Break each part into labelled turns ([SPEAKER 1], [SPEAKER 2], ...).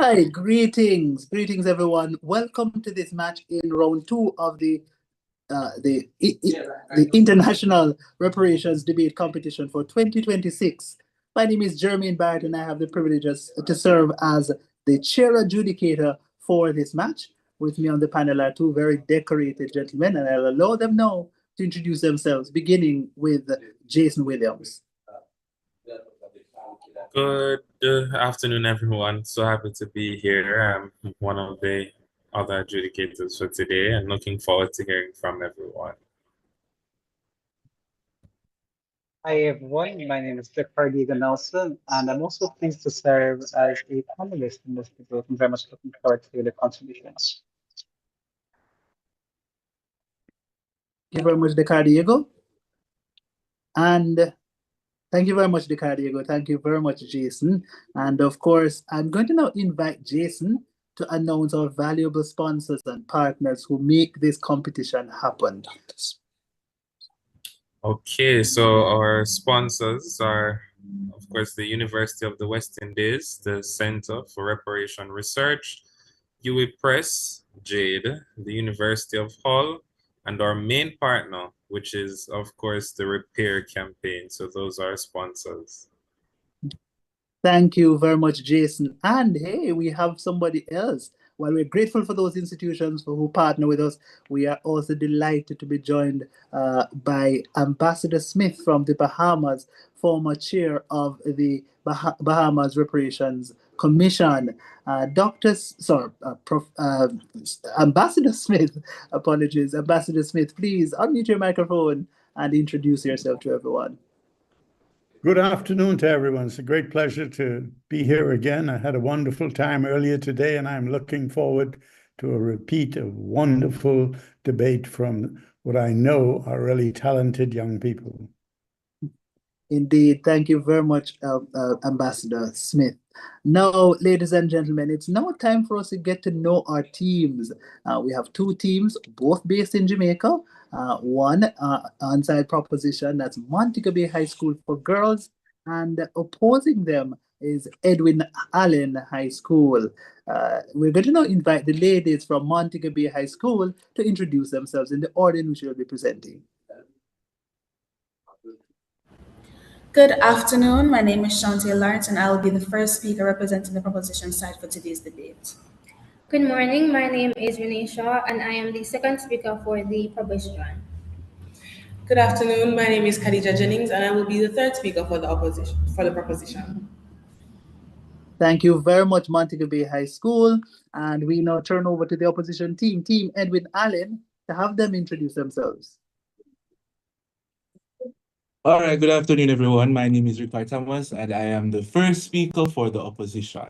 [SPEAKER 1] Hi, greetings everyone. Welcome to this match in round two of the International Reparations Debate Competition for 2026. My name is Jermaine Barrett and I have the privilege to serve as the chair adjudicator for this match. With me on the panel are two very decorated gentlemen, and I'll allow them now to introduce themselves, beginning with Jason Williams.
[SPEAKER 2] Good afternoon, everyone. So happy to be here. I'm one of the other adjudicators for today and looking forward to hearing from everyone.
[SPEAKER 3] Hi everyone, my name is Diego Nelson, and I'm also pleased to serve as a panelist in this debate. I'm very much looking forward to the contributions.
[SPEAKER 1] Thank you very much, Diego. And thank you very much, Diego. Thank you very much, Jason. And of course, I'm going to now invite Jason to announce our valuable sponsors and partners who make this competition happen.
[SPEAKER 2] Okay, so our sponsors are, of course, the University of the West Indies, the Center for Reparation Research, UE Press, Jade, the University of Hull, and our main partner, which is, of course, the Repair campaign. So those are sponsors.
[SPEAKER 1] Thank you very much, Jason. And hey, we have somebody else. While we're grateful for those institutions who partner with us, we are also delighted to be joined by Ambassador Smith from the Bahamas, former chair of the Bahamas Reparations Commission. Ambassador Smith, apologies. Ambassador Smith, please unmute your microphone and introduce yourself to everyone.
[SPEAKER 4] Good afternoon to everyone. It's a great pleasure to be here again. I had a wonderful time earlier today, and I'm looking forward to a repeat of wonderful debate from what I know are really talented young people.
[SPEAKER 1] Indeed. Thank you very much, Ambassador Smith. Now, ladies and gentlemen, it's now time for us to get to know our teams. We have two teams, both based in Jamaica. One onside proposition, that's Montego Bay High School for girls, and opposing them is Edwin Allen High School. We're going to now invite the ladies from Montego Bay High School to introduce themselves in the order in which they'll be presenting.
[SPEAKER 5] Good afternoon. My name is Chantel Lawrence, and I will be the first speaker representing the proposition side for today's debate.
[SPEAKER 6] Good morning. My name is Renee Shaw, and I am the second speaker for the proposition.
[SPEAKER 7] Good afternoon. My name is Khadija Jennings, and I will be the third speaker for the proposition.
[SPEAKER 1] Thank you very much, Montego Bay High School. And we now turn over to the opposition team, Team Edwin Allen, to have them introduce themselves.
[SPEAKER 8] All right, good afternoon, everyone. My name is Ricard Thomas, and I am the first speaker for the opposition.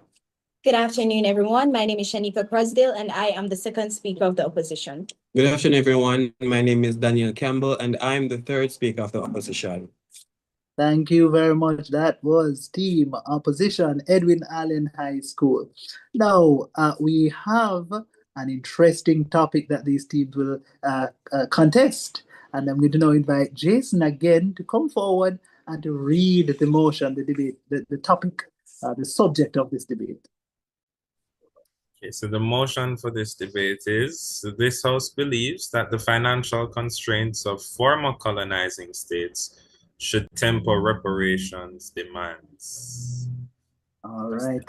[SPEAKER 9] Good afternoon, everyone. My name is Shanika Crosdale, and I am the second speaker of the opposition.
[SPEAKER 10] Good afternoon, everyone. My name is Daniel Campbell, and I'm the third speaker of the opposition.
[SPEAKER 1] Thank you very much. That was Team Opposition, Edwin Allen High School. Now, we have an interesting topic that these teams will contest. And I'm going to now invite Jason again to come forward and to read the motion, the debate, the topic, the subject of this debate.
[SPEAKER 2] Okay, so the motion for this debate is, this House believes that the financial constraints of former colonizing states should temper reparations demands.
[SPEAKER 1] All right,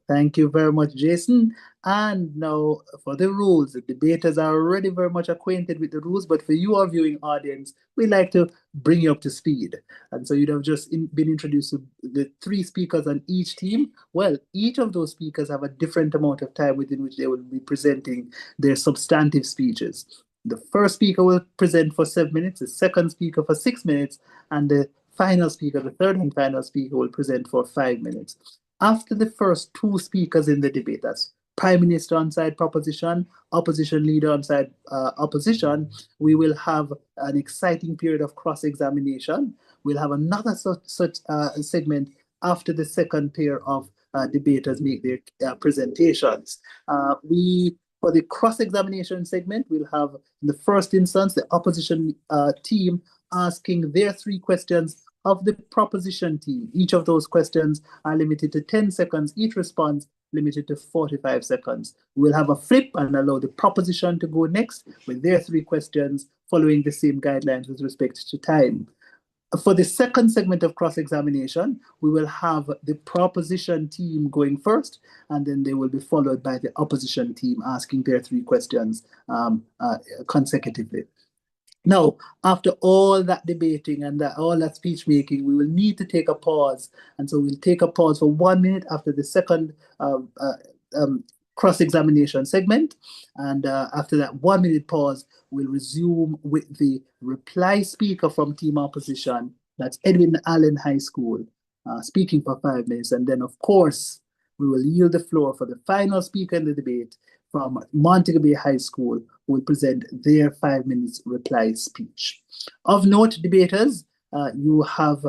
[SPEAKER 1] thank you very much, Jason. And now for the rules, the debaters are already very much acquainted with the rules, but for you, our viewing audience, we like to bring you up to speed. And so you'd have just been introduced to the three speakers on each team. Well, each of those speakers have a different amount of time within which they will be presenting their substantive speeches. The first speaker will present for 7 minutes, the second speaker for 6 minutes, and the final speaker, the third and final speaker, will present for 5 minutes. After the first two speakers in the debate, that's Prime Minister on side proposition, opposition leader on side opposition, we will have an exciting period of cross-examination. We'll have another such segment after the second pair of debaters make their presentations. For the cross-examination segment, we'll have, in the first instance, the opposition team asking their 3 questions of the proposition team. Each of those questions are limited to 10 seconds each response, limited to 45 seconds. We'll have a flip and allow the proposition to go next with their 3 questions, following the same guidelines with respect to time. For the second segment of cross-examination, we will have the proposition team going first, and then they will be followed by the opposition team asking their 3 questions consecutively. Now, after all that debating and all that speech making, we will need to take a pause. And so we'll take a pause for 1 minute after the second cross-examination segment. And after that 1 minute pause, we'll resume with the reply speaker from team opposition. That's Edwin Allen High School, speaking for 5 minutes. And then, of course, we will yield the floor for the final speaker in the debate from Montego Bay High School, who will present their 5 minutes reply speech. Of note, debaters, you have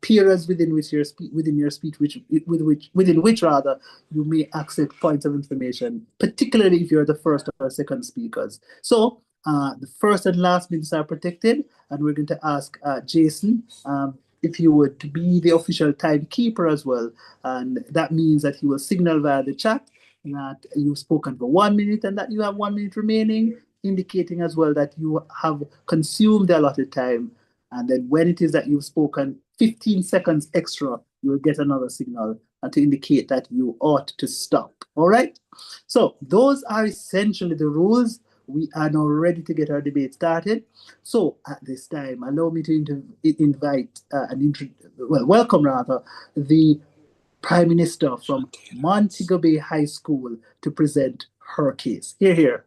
[SPEAKER 1] periods within which your speech, within which you may accept points of information, particularly if you're the first or second speakers. So the first and last minutes are protected, and we're going to ask Jason if you would to be the official timekeeper as well, and that means that he will signal via the chat that you've spoken for 1 minute and that you have 1 minute remaining, indicating as well that you have consumed the allotted time. And then when it is that you've spoken 15 seconds extra, you will get another signal to indicate that you ought to stop. All right? So those are essentially the rules. We are now ready to get our debate started. So at this time, allow me to invite welcome the Prime Minister from Montego Bay High School to present her case. Hear, hear.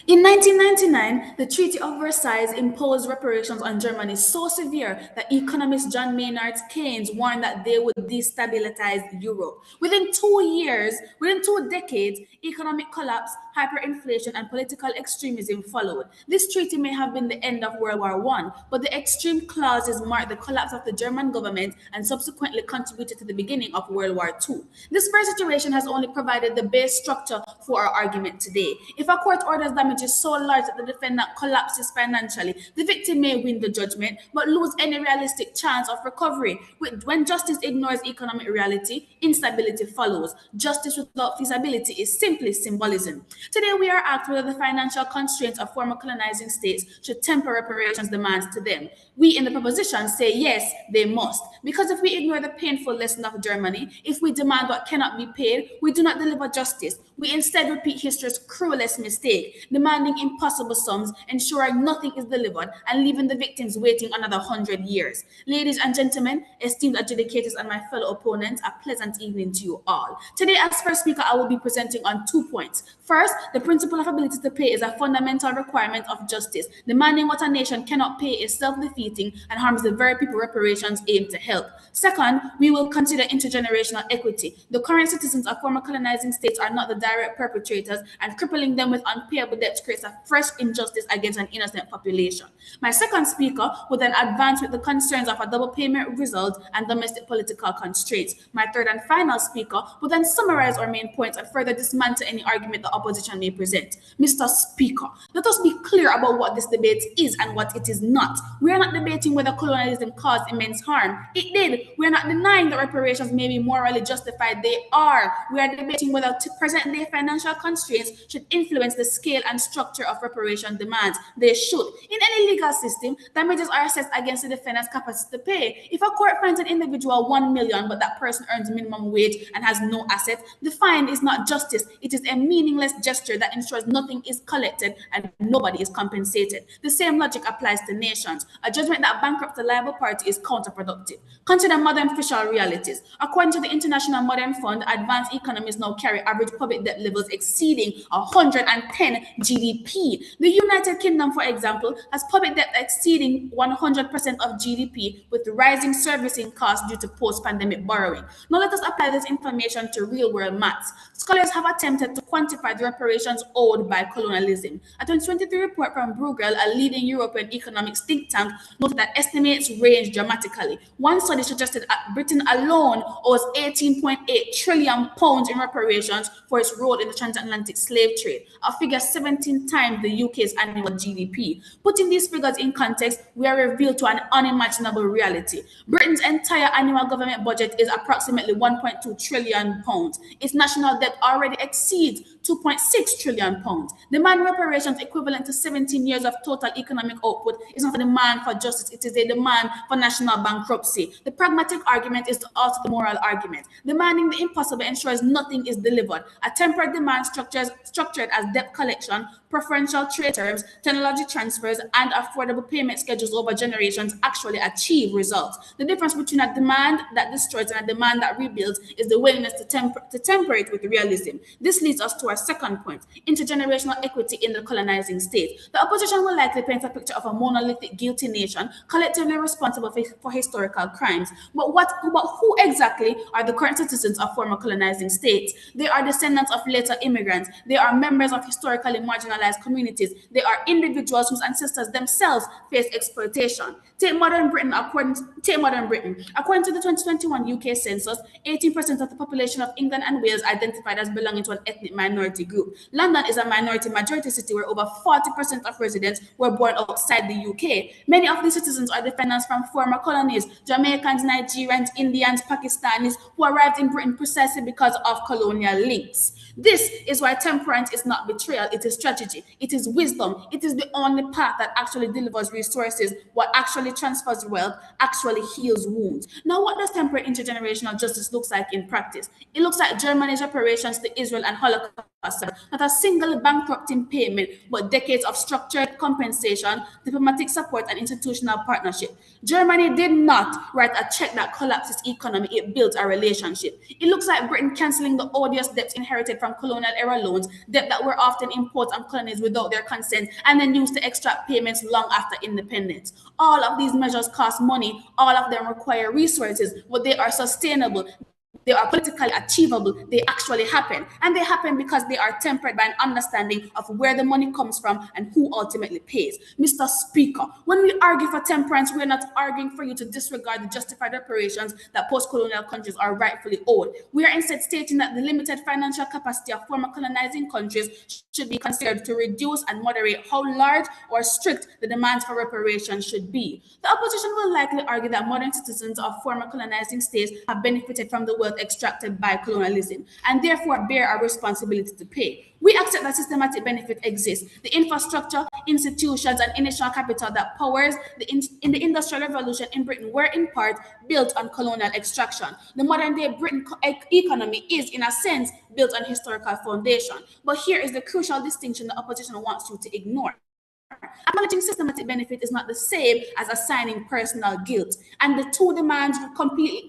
[SPEAKER 5] In 1999, the Treaty of Versailles imposed reparations on Germany so severe that economist John Maynard Keynes warned that they would destabilize Europe. Within 2 decades, economic collapse, hyperinflation, and political extremism followed. This treaty may have been the end of World War I, but the extreme clauses marked the collapse of the German government and subsequently contributed to the beginning of World War II. This very situation has only provided the base structure for our argument today. If a court orders damage is so large that the defendant collapses financially, the victim may win the judgment but lose any realistic chance of recovery. When justice ignores economic reality, instability follows. Justice without feasibility is simply symbolism. Today we are asked whether the financial constraints of former colonizing states should temper reparations demands to them. We in the proposition say yes, they must. Because if we ignore the painful lesson of Germany, if we demand what cannot be paid, we do not deliver justice. We instead repeat history's cruelest mistake, demanding impossible sums, ensuring nothing is delivered, and leaving the victims waiting another 100 years. Ladies and gentlemen, esteemed adjudicators and my fellow opponents, a pleasant evening to you all. Today, as first speaker, I will be presenting on 2 points. First, the principle of ability to pay is a fundamental requirement of justice. Demanding what a nation cannot pay is self-defeating and harms the very people reparations aim to help. Second, we will consider intergenerational equity. The current citizens of former colonizing states are not the direct perpetrators, and crippling them with unpayable debts creates a fresh injustice against an innocent population. My second speaker will then advance with the concerns of a double payment result and domestic political constraints. My third and final speaker will then summarize our main points and further dismantle any argument the opposition may present. Mr. Speaker, let us be clear about what this debate is and what it is not. We are not debating whether colonialism caused immense harm. It did. We are not denying that reparations may be morally justified. They are. We are debating whether present-day financial constraints should influence the scale and structure of reparation demands. They should. In any legal system, damages are assessed against the defendant's capacity to pay. If a court finds an individual 1 million, but that person earns minimum wage and has no assets, the fine is not justice. It is a meaningless gesture that ensures nothing is collected and nobody is compensated. The same logic applies to nations. A judgment that bankrupts a liable party is counterproductive. Consider modern fiscal realities. According to the International Monetary Fund, advanced economies now carry average public debt levels exceeding 110 GDP. The United Kingdom, for example, has public debt exceeding 100% of GDP, with rising servicing costs due to post-pandemic borrowing. Now let us apply this information to real-world maths. Scholars have attempted to quantify the reparations owed by colonialism. A 2023 report from Bruegel, a leading European economics think tank, noted that estimates range dramatically. One study suggested that Britain alone owes 18.8 trillion pounds in reparations for its role in the transatlantic slave trade, a figure 70 17 times the UK's annual GDP. Putting these figures in context, we are revealed to an unimaginable reality. Britain's entire annual government budget is approximately £1.2 trillion. Its national debt already exceeds £2.6 trillion. Demand reparations equivalent to 17 years of total economic output is not a demand for justice, it is a demand for national bankruptcy. The pragmatic argument is also the moral argument. Demanding the impossible ensures nothing is delivered. A temporary demand structured as debt collection, preferential trade terms, technology transfers, and affordable payment schedules over generations actually achieve results. The difference between a demand that destroys and a demand that rebuilds is the willingness to temper it with realism. This leads us to our second point: intergenerational equity in the colonizing state. The opposition will likely paint a picture of a monolithic, guilty nation collectively responsible for historical crimes. But who exactly are the current citizens of former colonizing states? They are descendants of later immigrants. They are members of historically marginalized communities. They are individuals whose ancestors themselves faced exploitation. Take modern Britain. According to the 2021 UK census, 18% of the population of England and Wales identified as belonging to an ethnic minority group. London is a minority-majority city where over 40% of residents were born outside the UK. Many of these citizens are descendants from former colonies: Jamaicans, Nigerians, Indians, Pakistanis, who arrived in Britain precisely because of colonial links. This is why temperance is not betrayal, it is strategy, it is wisdom, it is the only path that actually delivers resources, what actually transfers wealth, actually heals wounds. Now, what does temperate intergenerational justice look like in practice? It looks like Germany's reparations to Israel and Holocaust, not a single bankrupting payment, but decades of structured compensation, diplomatic support, and institutional partnership. Germany did not write a check that collapsed its economy, it built a relationship. It looks like Britain cancelling the odious debts inherited from colonial era loans, debt that were often imposed on colonies without their consent, and then used to extract payments long after independence. All of these measures cost money, all of them require resources, but they are sustainable. They are politically achievable, they actually happen. And they happen because they are tempered by an understanding of where the money comes from and who ultimately pays. Mr. Speaker, when we argue for temperance, we're not arguing for you to disregard the justified reparations that post-colonial countries are rightfully owed. We are instead stating that the limited financial capacity of former colonizing countries should be considered to reduce and moderate how large or strict the demands for reparations should be. The opposition will likely argue that modern citizens of former colonizing states have benefited from the wealth extracted by colonialism and therefore bear a responsibility to pay. We accept that systematic benefit exists. The infrastructure, institutions, and initial capital that powers in the Industrial Revolution in Britain were in part built on colonial extraction. The modern day Britain economy is, in a sense, built on historical foundation. But here is the crucial distinction the opposition wants you to ignore. Acknowledging systematic benefit is not the same as assigning personal guilt, and the two demands completely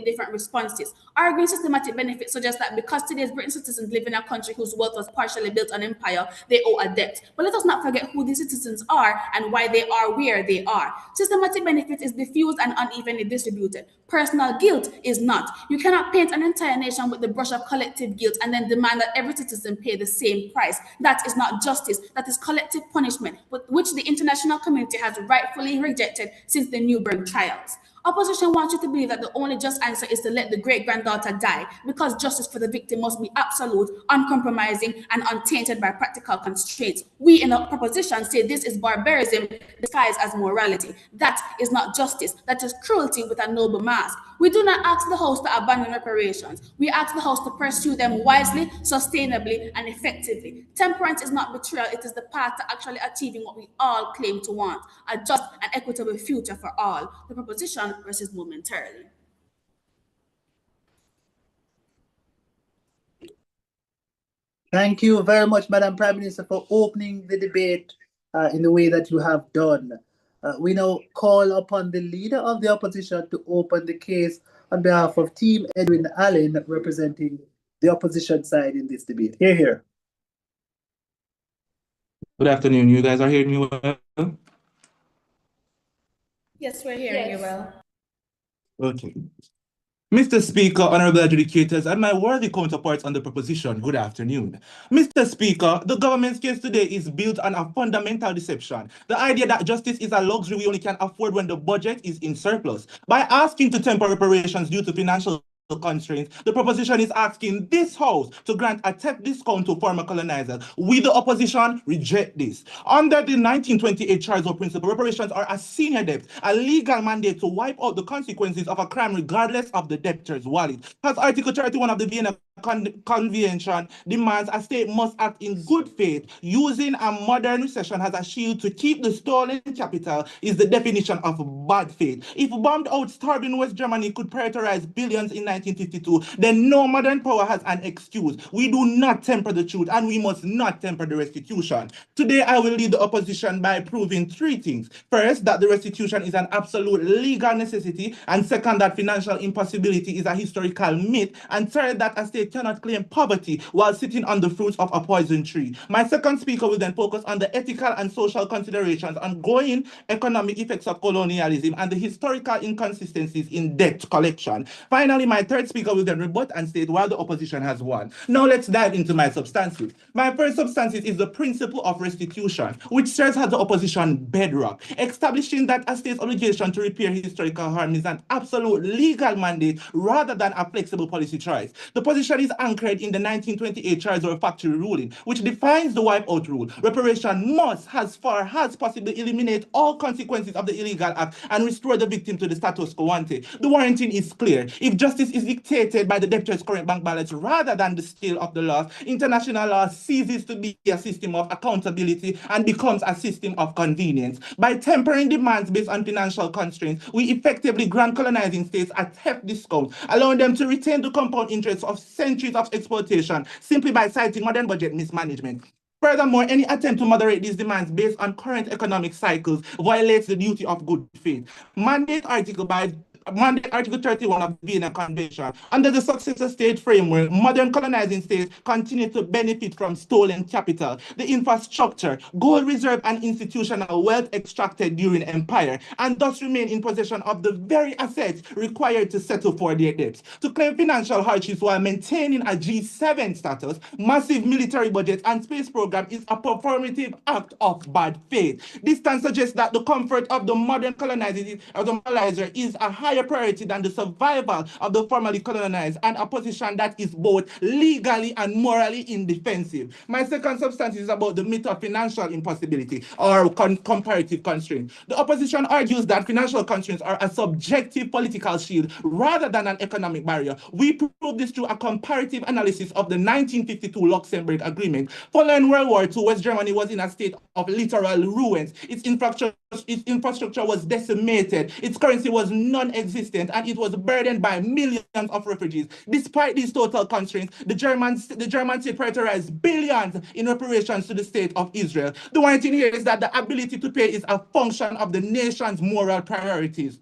[SPEAKER 5] different responses. Arguing systematic benefit suggests that because today's British citizens live in a country whose wealth was partially built on empire, they owe a debt. But let us not forget who these citizens are and why they are where they are. Systematic benefit is diffused and unevenly distributed. Personal guilt is not. You cannot paint an entire nation with the brush of collective guilt and then demand that every citizen pay the same price. That is not justice. That is collective punishment, which the international community has rightfully rejected since the Nuremberg trials. Opposition wants you to believe that the only just answer is to let the great-granddaughter die because justice for the victim must be absolute, uncompromising, and untainted by practical constraints. We in the proposition say this is barbarism disguised as morality. That is not justice. That is cruelty with a noble mask. We do not ask the House to abandon reparations. We ask the House to pursue them wisely, sustainably, and effectively. Temperance is not betrayal. It is the path to actually achieving what we all claim to want: a just and equitable future for all. The proposition versus momentarily.
[SPEAKER 1] Thank you very much, Madam Prime Minister, for opening the debate in the way that you have done. We now call upon the leader of the opposition to open the case on behalf of Team Edwin Allen, representing the opposition side in this debate. Hear, hear.
[SPEAKER 8] Good afternoon. You guys are hearing me well?
[SPEAKER 7] Yes, we're hearing you well.
[SPEAKER 8] Okay. Mr. Speaker, honorable adjudicators, and my worthy counterparts on the proposition, good afternoon. Mr. Speaker, the government's case today is built on a fundamental deception. The idea that justice is a luxury we only can afford when the budget is in surplus. By asking to temper reparations due to financial constraints, the proposition is asking this House to grant a tax discount to former colonizers. We, the opposition, reject this. Under the 1928 Charter Principle, reparations are a senior debt, a legal mandate to wipe out the consequences of a crime regardless of the debtor's wallet. As Article 31 of the Vienna Convention demands, a state must act in good faith, using a modern recession as a shield to keep the stolen capital is the definition of bad faith. If bombed out starving West Germany could prioritize billions in 1952, then no modern power has an excuse. We do not temper the truth, and we must not temper the restitution. Today, I will lead the opposition by proving three things. First, that the restitution is an absolute legal necessity, and second, that financial impossibility is a historical myth, and third, that a state cannot claim poverty while sitting on the fruits of a poison tree. My second speaker will then focus on the ethical and social considerations, ongoing economic effects of colonialism, and the historical inconsistencies in debt collection. Finally, my third speaker will then rebut and state why the opposition has won. Now let's dive into my substances. My first substances is the principle of restitution, which serves as the opposition bedrock, establishing that a state's obligation to repair historical harm is an absolute legal mandate rather than a flexible policy choice. The position is anchored in the 1928 Charter Factory ruling, which defines the wipeout rule. Reparation must, as far as possible, eliminate all consequences of the illegal act and restore the victim to the status quo ante. The warranting is clear. If justice is dictated by the debtor's current bank balance rather than the scale of the loss, international law ceases to be a system of accountability and becomes a system of convenience. By tempering demands based on financial constraints, we effectively grant colonizing states a theft discount, allowing them to retain the compound interest of centuries of exploitation simply by citing modern budget mismanagement. Furthermore, any attempt to moderate these demands based on current economic cycles violates the duty of good faith. Mandate Article 31 of the Vienna Convention. Under the successor state framework, modern colonizing states continue to benefit from stolen capital, the infrastructure, gold reserve, and institutional wealth extracted during empire, and thus remain in possession of the very assets required to settle for their debts. To claim financial hardships while maintaining a G7 status, massive military budget, and space program is a performative act of bad faith. This can suggest that the comfort of the modern colonizer is a higher priority than the survival of the formerly colonized, and a position that is both legally and morally indefensive. My second substance is about the myth of financial impossibility or comparative constraint. The opposition argues that financial constraints are a subjective political shield rather than an economic barrier. We prove this through a comparative analysis of the 1952 Luxembourg Agreement. Following World War II, West Germany was in a state of literal ruins. Its infrastructure was decimated, its currency was non-existent, and it was burdened by millions of refugees. Despite these total constraints, the German state prioritized billions in reparations to the state of Israel. The one thing here is that the ability to pay is a function of the nation's moral priorities,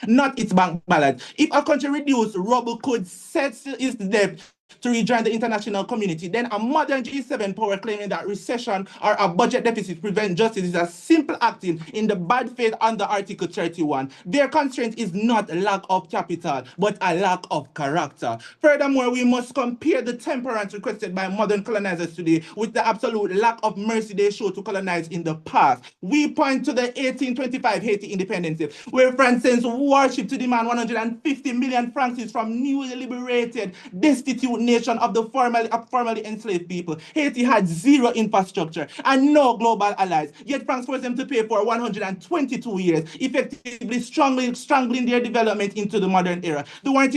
[SPEAKER 8] not its bank balance. If a country reduced rubble could settle its debt to rejoin the international community, then a modern G7 power claiming that recession or a budget deficit prevent justice is a simple acting in the bad faith under Article 31. Their constraint is not lack of capital, but a lack of character. Furthermore, we must compare the temperance requested by modern colonizers today with the absolute lack of mercy they showed to colonize in the past. We point to the 1825 Haiti independence, where France sends warship to demand 150 million francs from newly liberated, destitute nation of the formerly enslaved people. Haiti had zero infrastructure and no global allies, yet France forced them to pay for 122 years, effectively strangling their development into the modern era. The one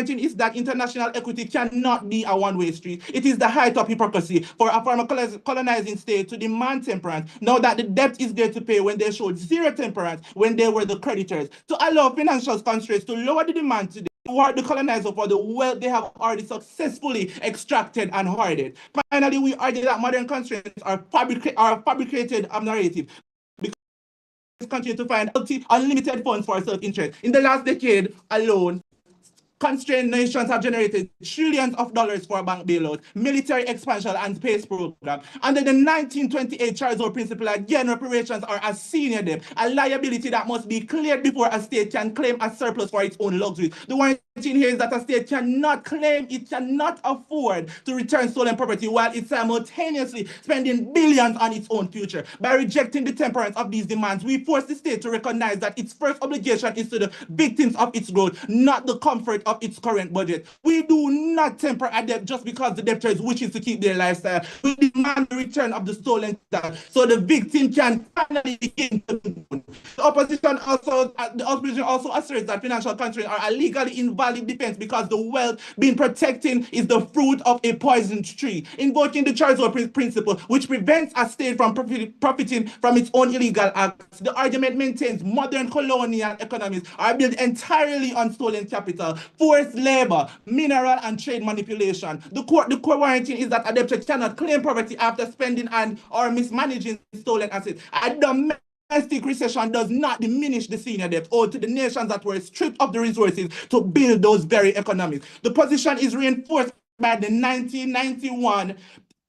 [SPEAKER 8] thing is that international equity cannot be a one-way street. It is the height of hypocrisy for a former colonizing state to demand temperance, now that the debt is there to pay when they showed zero temperance when they were the creditors. To allow financial constraints to lower the demand today, reward the colonizer for the wealth they have already successfully extracted and hoarded. Finally, we argue that modern constraints are fabricated narrative, because continue to find unlimited funds for self-interest. In the last decade alone, constrained nations have generated trillions of dollars for bank bailout, military expansion, and space program. Under the 1928 Charter Principle, again, reparations are a senior debt, a liability that must be cleared before a state can claim a surplus for its own luxury. The one here is that a state cannot claim it cannot afford to return stolen property while it's simultaneously spending billions on its own future. By rejecting the temperance of these demands, we force the state to recognize that its first obligation is to the victims of its growth, not the comfort of its current budget. We do not temper a debt just because the debtor wishes to keep their lifestyle. We demand the return of the stolen capital so the victim can finally begin to the opposition also asserts that financial constraints are a legally invalid defense because the wealth being protected is the fruit of a poisoned tree, invoking the Charles principle, which prevents a state from profiting from its own illegal acts. The argument maintains modern colonial economies are built entirely on stolen capital, forced labor, mineral and trade manipulation. The core warranty is that a debtor cannot claim property after spending and or mismanaging stolen assets. Domestic recession does not diminish the senior debt owed to the nations that were stripped of the resources to build those very economies. The position is reinforced by the 1991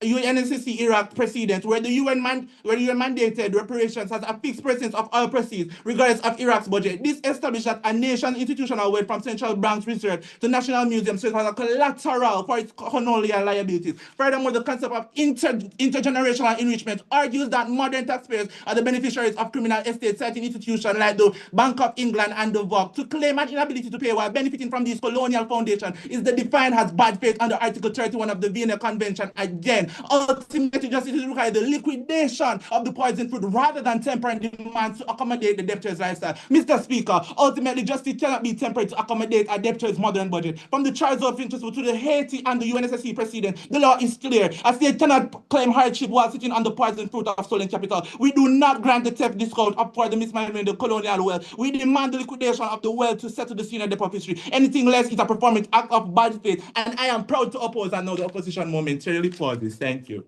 [SPEAKER 8] UNSC Iraq precedent, where the UN mandated reparations as a fixed percent of all proceeds, regardless of Iraq's budget. This established that a nation's institutional wealth from central banks reserve to national museums serves as a collateral for its colonial liabilities. Furthermore, the concept of intergenerational enrichment argues that modern taxpayers are the beneficiaries of criminal estates, citing institutions like the Bank of England and the VOC. To claim an inability to pay while benefiting from these colonial foundations is defined as bad faith under Article 31 of the Vienna Convention. Again, ultimately, justice is required the liquidation of the poison fruit rather than tempering demands to accommodate the debtor's lifestyle. Mr. Speaker, ultimately, justice cannot be tempered to accommodate a debtor's modern budget. From the Charles of Principle to the Haiti and the UNSC precedent, the law is clear. A state cannot claim hardship while sitting on the poison fruit of stolen capital. We do not grant the theft discount up for the mismanagement of the colonial wealth. We demand the liquidation of the wealth to settle the senior debt of history. Anything less is a performance act of bad faith, and I am proud to oppose, and now the opposition momentarily pauses. Thank you.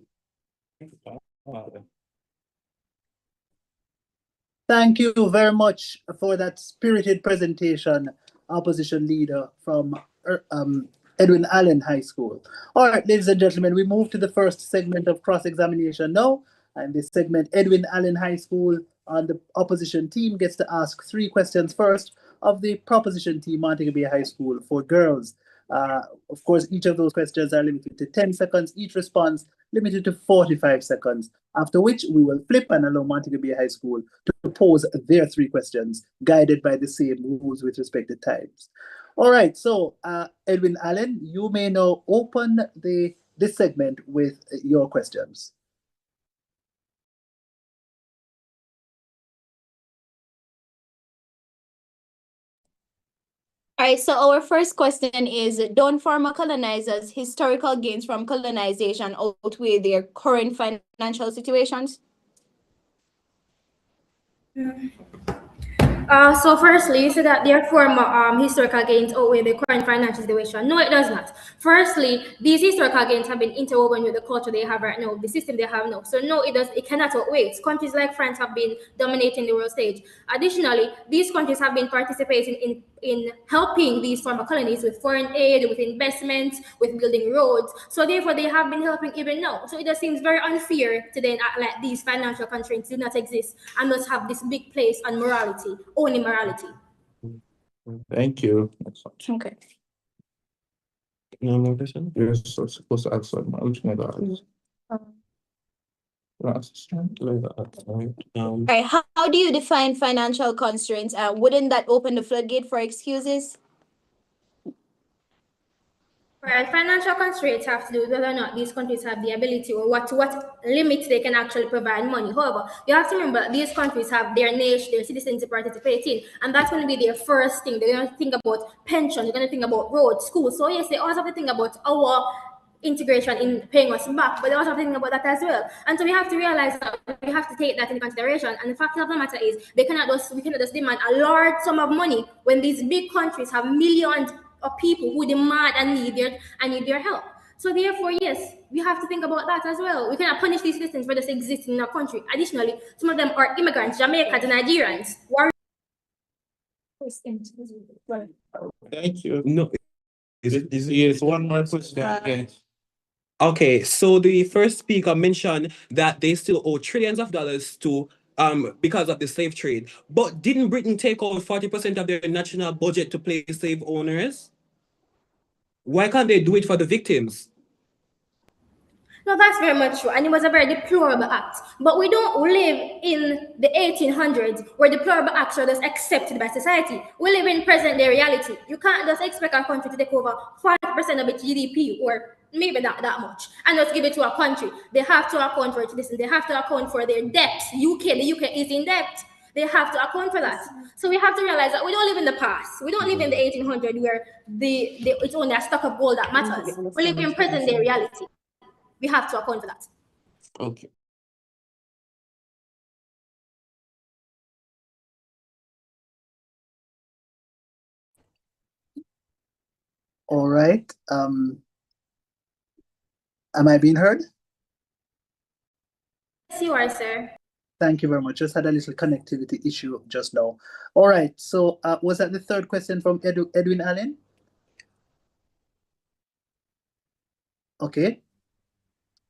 [SPEAKER 1] Thank you very much for that spirited presentation, opposition leader from Edwin Allen High School. All right, ladies and gentlemen, we move to the first segment of cross-examination now. And this segment, Edwin Allen High School on the opposition team gets to ask 3 questions first of the proposition team, Montego Bay High School for girls. Of course, each of those questions are limited to 10 seconds, each response limited to 45 seconds, after which we will flip and allow Montego Bay High School to pose their 3 questions, guided by the same rules with respect to times. All right, so Edwin Allen, you may now open this segment with your questions.
[SPEAKER 9] All right, so our first question is, don't former colonizers' historical gains from colonization outweigh their current financial situations?
[SPEAKER 6] So firstly, you said that their former historical gains outweigh the current financial situation. No, it does not. Firstly, these historical gains have been interwoven with the culture they have right now, the system they have now. So no, it cannot outweigh it. Countries like France have been dominating the world stage. Additionally, these countries have been participating in helping these former colonies with foreign aid, with investments, with building roads. So therefore, they have been helping even now. So it just seems very unfair to then act like these financial constraints do not exist and must have this big place on morality, only morality.
[SPEAKER 8] Thank you.
[SPEAKER 9] Okay.
[SPEAKER 8] No more question? You're supposed to ask one. Which one do I ask?
[SPEAKER 9] All right, how do you define financial constraints? Wouldn't that open the floodgate for excuses?
[SPEAKER 6] Right, financial constraints have to do with whether or not these countries have the ability or what limits they can actually provide money. However, you have to remember that these countries have their nation, their citizens to participate in, and that's going to be their first thing. They're going to think about pension, they're going to think about roads, schools. So yes, they also have to think about our integration in paying us back, but they also have to think about that as well. And so we have to realize that we have to take that into consideration. And the fact of the matter is, we cannot just demand a large sum of money when these big countries have millions of people who demand and need their help. So therefore, yes, we have to think about that as well. We cannot punish these citizens for just existing in our country. Additionally, some of them are immigrants, Jamaicans and Nigerians.
[SPEAKER 8] Thank you. No, is one more question.
[SPEAKER 10] Okay, so the first speaker mentioned that they still owe trillions of dollars to because of the slave trade. But didn't Britain take over 40% of their national budget to pay slave owners? Why can't they do it for the victims?
[SPEAKER 6] No, that's very much true. And it was a very deplorable act. But we don't live in the 1800s where deplorable acts are just accepted by society. We live in present day reality. You can't just expect a country to take over 40% of its GDP or maybe not that much and just give it to a country. They have to account for it. Listen, they have to account for their debts. The UK is in debt. They have to account for that. So we have to realize that we don't live in the past. We don't live in the 1800s where it's only a stock of gold that matters. We live in present day reality. We have to account for that.
[SPEAKER 10] Okay.
[SPEAKER 1] All right. Am I being heard?
[SPEAKER 6] Yes, you are, sir.
[SPEAKER 1] Thank you very much. Just had a little connectivity issue just now. All right. So was that the third question from Edwin Allen? Okay.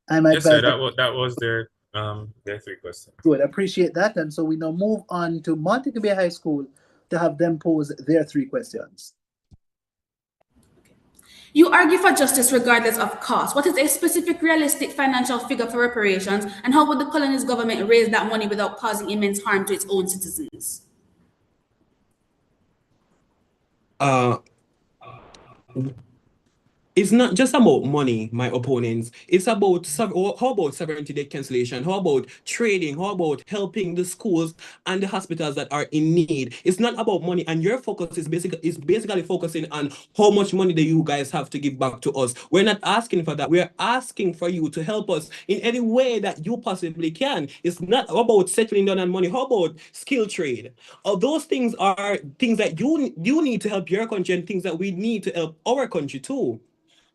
[SPEAKER 2] Yes, sir. That was their 3 questions.
[SPEAKER 1] Good. Appreciate that. And so we now move on to Montego Bay High School to have them pose their 3 questions.
[SPEAKER 5] You argue for justice regardless of cost. What is a specific realistic financial figure for reparations, and how would the colonist government raise that money without causing immense harm to its own citizens?
[SPEAKER 10] It's not just about money, my opponents. It's about how about sovereignty debt cancellation? How about trading? How about helping the schools and the hospitals that are in need? It's not about money, and your focus is basically focusing on how much money that you guys have to give back to us. We're not asking for that. We're asking for you to help us in any way that you possibly can. It's not about settling down on money. How about skill trade? All those things are things that you need to help your country, and things that we need to help our country too.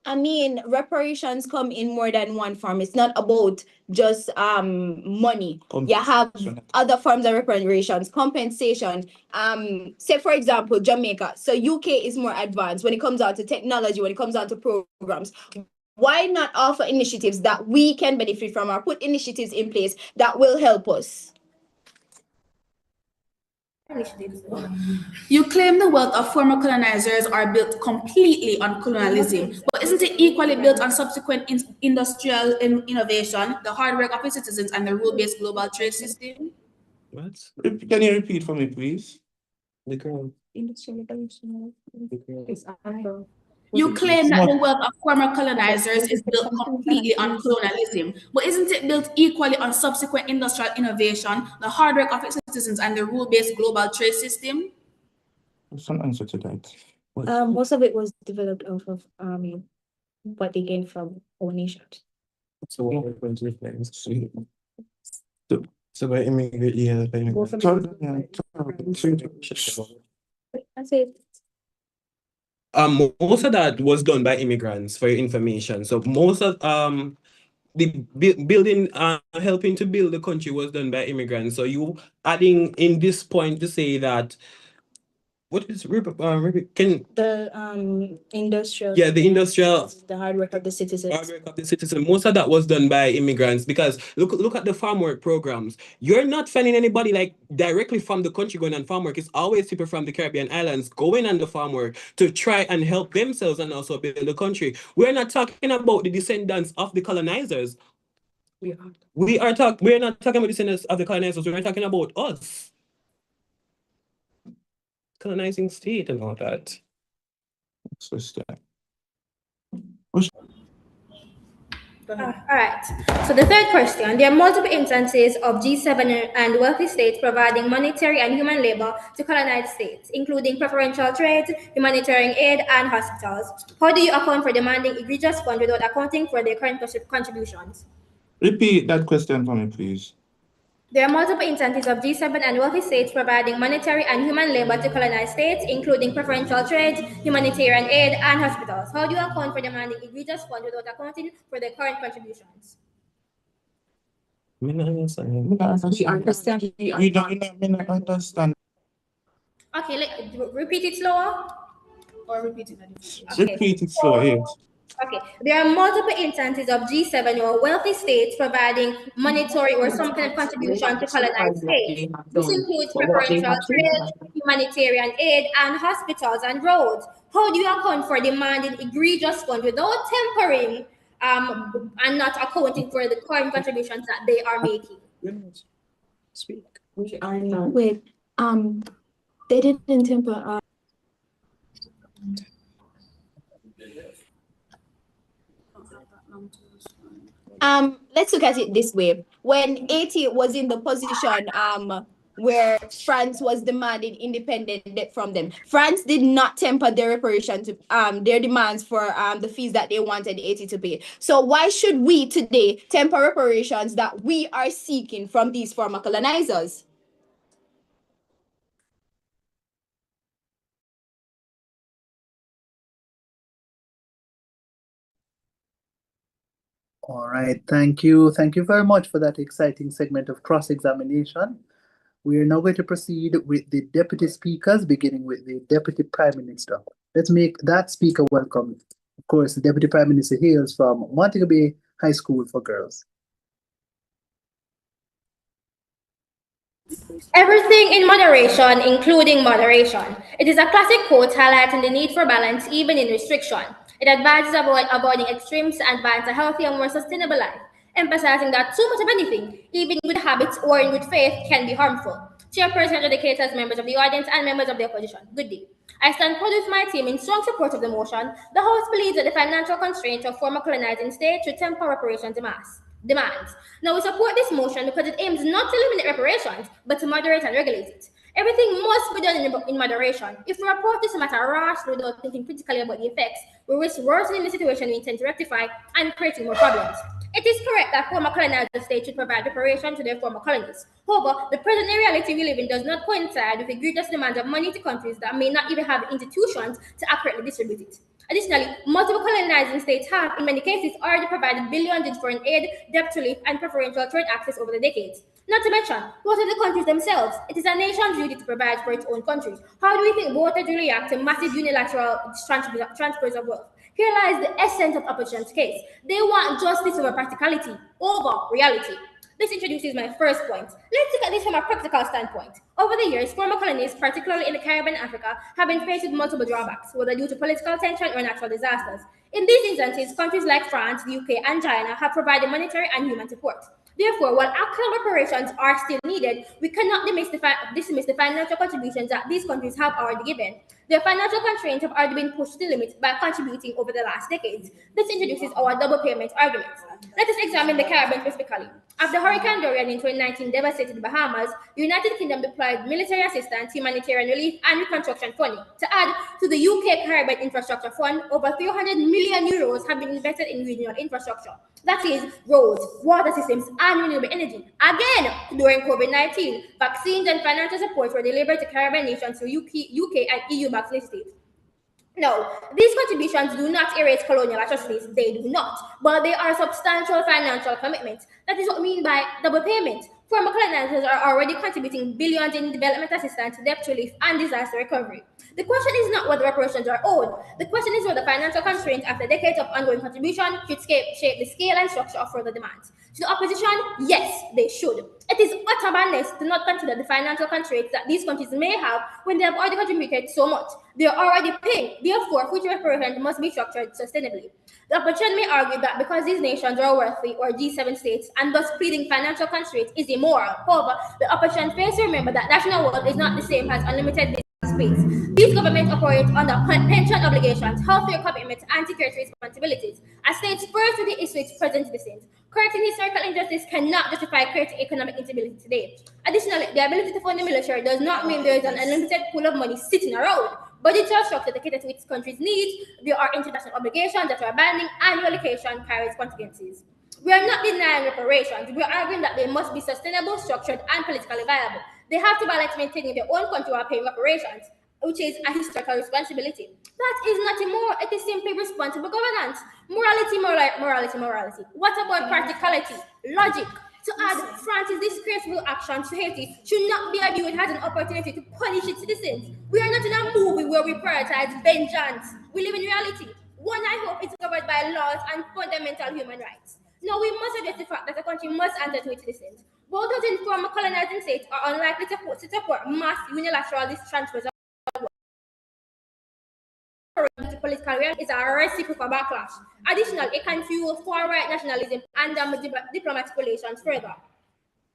[SPEAKER 9] I mean, reparations come in more than one form. It's not about just money. You have other forms of reparations, compensation. Say for example, Jamaica. So UK is more advanced when it comes out to technology, when it comes out to programs. Why not offer initiatives that we can benefit from, or put initiatives in place that will help us?
[SPEAKER 5] You claim the wealth of former colonizers are built completely on colonialism, but isn't it equally built on subsequent industrial innovation, the hard work of its citizens, and the rule-based global trade system?
[SPEAKER 8] What? Can you repeat for me, please?
[SPEAKER 5] You claim that the wealth of former colonizers is built completely on colonialism, but isn't it built equally on subsequent industrial innovation, the hard work of its citizens, and the rule-based global trade system?
[SPEAKER 8] Some answer to that.
[SPEAKER 11] Most of it was developed off of what they gained from ownership.
[SPEAKER 8] So what we're going to replace. So by immigrant, yeah, by immigrant.
[SPEAKER 11] That's it.
[SPEAKER 10] Most of that was done by immigrants, for your information. So most of the building, helping to build the country was done by immigrants. So you adding in this point to say that what is
[SPEAKER 11] the industrial?
[SPEAKER 10] Yeah, the industrial.
[SPEAKER 11] The hard work of the citizens.
[SPEAKER 10] Hard work of the citizen. Most of that was done by immigrants, because look at the farm work programs. You're not finding anybody like directly from the country going on farm work. It's always people from the Caribbean islands going on the farm work to try and help themselves and also build the country. We're not talking about the descendants of the colonizers. We're not talking about descendants of the colonizers. We're talking about us. Colonizing state and all that.
[SPEAKER 6] All right. So the third question: there are multiple instances of G7 and wealthy states providing monetary and human labor to colonized states, including preferential trade, humanitarian aid, and hospitals. How do you account for demanding egregious funds without accounting for their current contributions?
[SPEAKER 8] Repeat that question for me, please.
[SPEAKER 6] There are multiple instances of G7 and wealthy states providing monetary and human labor to colonized states, including preferential trade, humanitarian aid, and hospitals. How do you account for demanding egregious funds without accounting for their current contributions?
[SPEAKER 8] We don't understand.
[SPEAKER 6] Okay, repeat it slower. Or repeat it.
[SPEAKER 8] Okay. Repeat it slower, yes.
[SPEAKER 6] Okay, there are multiple instances of G7 or wealthy states providing monetary or some kind of contribution to colonized states. This includes preferential trade, humanitarian aid, and hospitals and roads. How do you account for demanding egregious funds without tempering and not accounting for the current contributions that they are making?
[SPEAKER 9] Speak. Wait, they didn't temper. Let's look at it this way. When Haiti was in the position where France was demanding independent debt from them, France did not temper their reparation to their demands for the fees that they wanted Haiti to pay. So why should we today temper reparations that we are seeking from these former colonizers?
[SPEAKER 1] All right, thank you. Thank you very much for that exciting segment of cross-examination. We are now going to proceed with the deputy speakers, beginning with the Deputy Prime Minister. Let's make that speaker welcome. Of course, the Deputy Prime Minister hails from Montego Bay High School for Girls.
[SPEAKER 6] Everything in moderation, including moderation. It is a classic quote highlighting the need for balance even in restriction. It advises about avoiding extremes and advance a healthier, more sustainable life, emphasizing that too much of anything, even good habits or in good faith, can be harmful. Chairperson, educators, members of the audience, and members of the opposition, good day. I stand forward with my team in strong support of the motion. The House believes that the financial constraints of former colonizing states should temper reparations demands. Now, we support this motion because it aims not to eliminate reparations, but to moderate and regulate it. Everything must be done in moderation. If we report this matter rashly without thinking critically about the effects, we risk worsening the situation we intend to rectify and creating more problems. It is correct that former colonizer states should provide reparation to their former colonies. However, the present reality we live in does not coincide with egregious demands of money to countries that may not even have institutions to accurately distribute it. Additionally, multiple colonizing states have, in many cases, already provided billions in foreign aid, debt relief, and preferential trade access over the decades. Not to mention, what of the countries themselves? It is a nation's duty to provide for its own countries. How do we think voters will react to massive unilateral transfers of wealth? Here lies the essence of opposition's case. They want justice over practicality, over reality. This introduces my first point. Let's look at this from a practical standpoint. Over the years, former colonies, particularly in the Caribbean and Africa, have been faced with multiple drawbacks, whether due to political tension or natural disasters. In these instances, countries like France, the UK, and China have provided monetary and human support. Therefore, while actual reparations are still needed, we cannot dismiss the financial contributions that these countries have already given. Their financial constraints have already been pushed to the limit by contributing over the last decades. This introduces our double payment argument. Let us examine the Caribbean specifically. After Hurricane Dorian in 2019 devastated the Bahamas, the United Kingdom deployed military assistance, humanitarian relief, and reconstruction funding. To add to the UK Caribbean Infrastructure Fund, over 300 million euros have been invested in regional infrastructure. That is, roads, water systems, and renewable energy. Again, during COVID-19, vaccines and financial support were delivered to Caribbean nations through UK and EU backed initiatives. No, these contributions do not erase colonial atrocities. They do not. But they are substantial financial commitments. That is what we mean by double payment. Former colonizers are already contributing billions in development assistance, debt relief, and disaster recovery. The question is not whether reparations are owed. The question is whether financial constraints after decades of ongoing contribution should shape the scale and structure of further demands. To the opposition, yes, they should. It is utter madness to not consider the financial constraints that these countries may have when they have already contributed so much. They are already paying. Therefore, future reparations must be structured sustainably. The opposition may argue that because these nations are wealthy or G7 states and thus pleading financial constraints is immoral. However, the opposition fails to remember that national wealth is not the same as unlimited space. These governments operate under pension obligations, healthcare commitments, and security responsibilities. As states first with the issue its present citizens. Correcting historical injustice cannot justify creating economic instability today. Additionally, the ability to fund the military does not mean there is an unlimited pool of money sitting around. Budgets are structured to cater to its country's needs. There are international obligations that are binding, and allocation carries consequences. We are not denying reparations. We are arguing that they must be sustainable, structured, and politically viable. They have to balance maintaining their own country while paying reparations, which is a historical responsibility. That is not immoral. It is simply responsible governance. Morality. What about practicality? Logic. To add, France's disgraceful actions to Haiti should not be viewed as an opportunity to punish its citizens. We are not in a movie where we prioritize vengeance. We live in reality. One I hope is covered by laws and fundamental human rights. Now we must address the fact that a country must answer to its citizens. Both those in former colonizing states are unlikely to support mass unilateral transfers of political reality is a recipe for backlash. Additionally, it can fuel far-right nationalism and damage diplomatic relations further.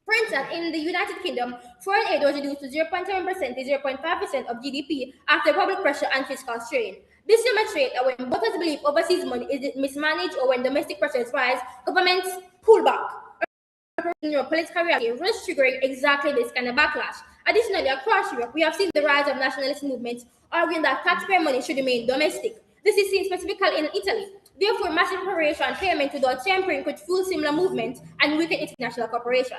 [SPEAKER 6] For instance, in the United Kingdom, foreign aid was reduced to 0.7% to 0.5% of GDP after public pressure and fiscal strain. This demonstrates that when voters believe overseas money is mismanaged or when domestic pressures rise, governments pull back. Political reality risk triggering exactly this kind of backlash. Additionally, across Europe, we have seen the rise of nationalist movements arguing that taxpayer money should remain domestic. This is seen specifically in Italy. Therefore, massive reparation payment without tempering could fuel similar movements and weaken international cooperation.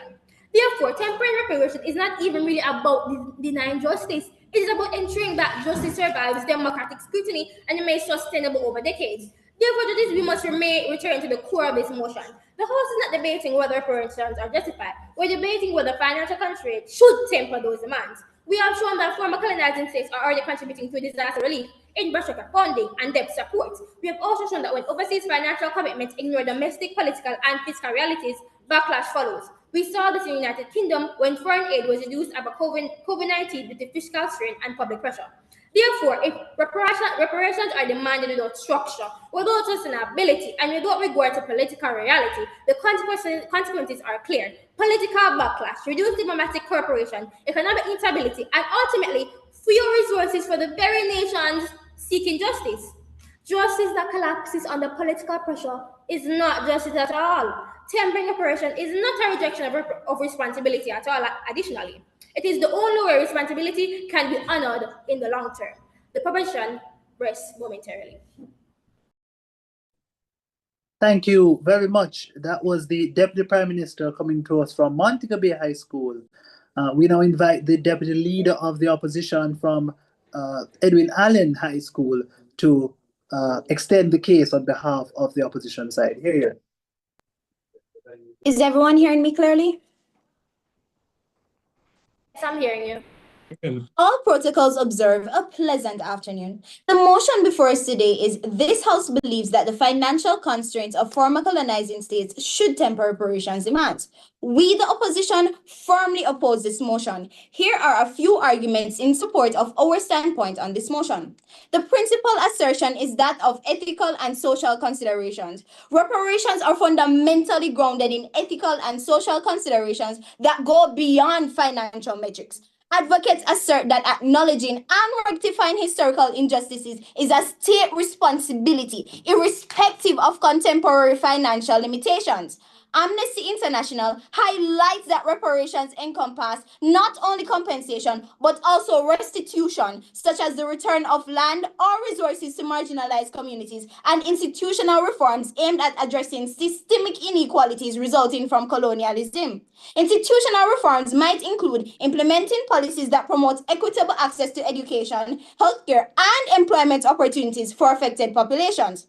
[SPEAKER 6] Therefore, tempering reparation is not even really about denying justice. It is about ensuring that justice survives democratic scrutiny and remains sustainable over decades. Therefore, judges, we must return to the core of this motion. The House is not debating whether reparations are justified. We're debating whether financial constraints should temper those demands. We have shown that former colonizing states are already contributing to disaster relief, infrastructure funding, and debt support. We have also shown that when overseas financial commitments ignore domestic, political, and fiscal realities, backlash follows. We saw this in the United Kingdom when foreign aid was reduced about COVID-19 due to fiscal strain and public pressure. Therefore, if reparations are demanded without structure, without sustainability, and without regard to political reality, the consequences are clear. Political backlash, reduced diplomatic cooperation, economic instability, and ultimately fewer resources for the very nations seeking justice. Justice that collapses under political pressure is not justice at all. Tempering reparation is not a rejection of responsibility at all, additionally. It is the only way responsibility can be honored in the long term. The proposition rests momentarily.
[SPEAKER 1] Thank you very much. That was the Deputy Prime Minister coming to us from Montego Bay High School. We now invite the Deputy Leader of the Opposition from Edwin Allen High School to extend the case on behalf of the opposition side. Here.
[SPEAKER 9] Is everyone hearing me clearly?
[SPEAKER 6] Yes, I'm hearing you.
[SPEAKER 9] All protocols observe a pleasant afternoon. The motion before us today is this House believes that the financial constraints of former colonizing states should temper reparations demands. We, the opposition, firmly oppose this motion. Here are a few arguments in support of our standpoint on this motion. The principal assertion is that of ethical and social considerations. Reparations are fundamentally grounded in ethical and social considerations that go beyond financial metrics. Advocates assert that acknowledging and rectifying historical injustices is a state responsibility, irrespective of contemporary financial limitations. Amnesty International highlights that reparations encompass not only compensation, but also restitution, such as the return of land or resources to marginalized communities, and institutional reforms aimed at addressing systemic inequalities resulting from colonialism. Institutional reforms might include implementing policies that promote equitable access to education, healthcare, and employment opportunities for affected populations.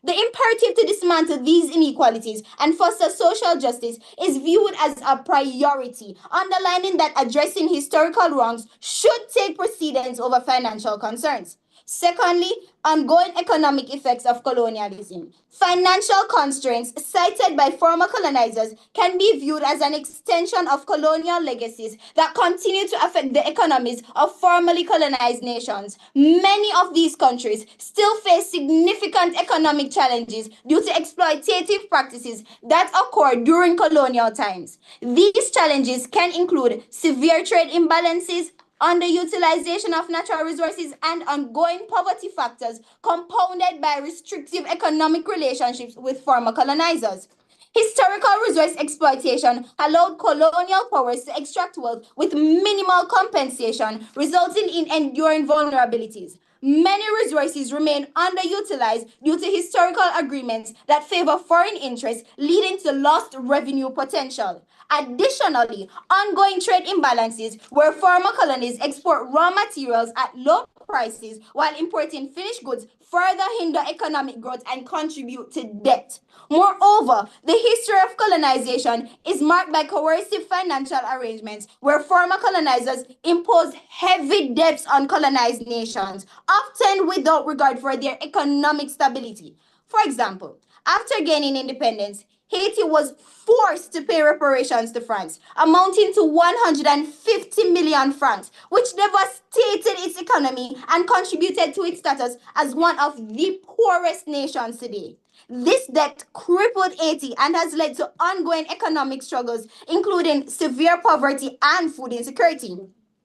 [SPEAKER 9] The imperative to dismantle these inequalities and foster social justice is viewed as a priority, underlining that addressing historical wrongs should take precedence over financial concerns. Secondly, ongoing economic effects of colonialism. Financial constraints cited by former colonizers can be viewed as an extension of colonial legacies that continue to affect the economies of formerly colonized nations. Many of these countries still face significant economic challenges due to exploitative practices that occurred during colonial times. These challenges can include severe trade imbalances, underutilization of natural resources, and ongoing poverty factors compounded by restrictive economic relationships with former colonizers. Historical resource exploitation allowed colonial powers to extract wealth with minimal compensation, resulting in enduring vulnerabilities. Many resources remain underutilized due to historical agreements that favor foreign interests, leading to lost revenue potential. Additionally, ongoing trade imbalances where former colonies export raw materials at low prices while importing finished goods further hinder economic growth and contribute to debt. Moreover, the history of colonization is marked by coercive financial arrangements where former colonizers imposed heavy debts on colonized nations, often without regard for their economic stability. For example, after gaining independence, Haiti was forced to pay reparations to France, amounting to 150 million francs, which devastated its economy and contributed to its status as one of the poorest nations today. This debt crippled Haiti and has led to ongoing economic struggles, including severe poverty and food insecurity.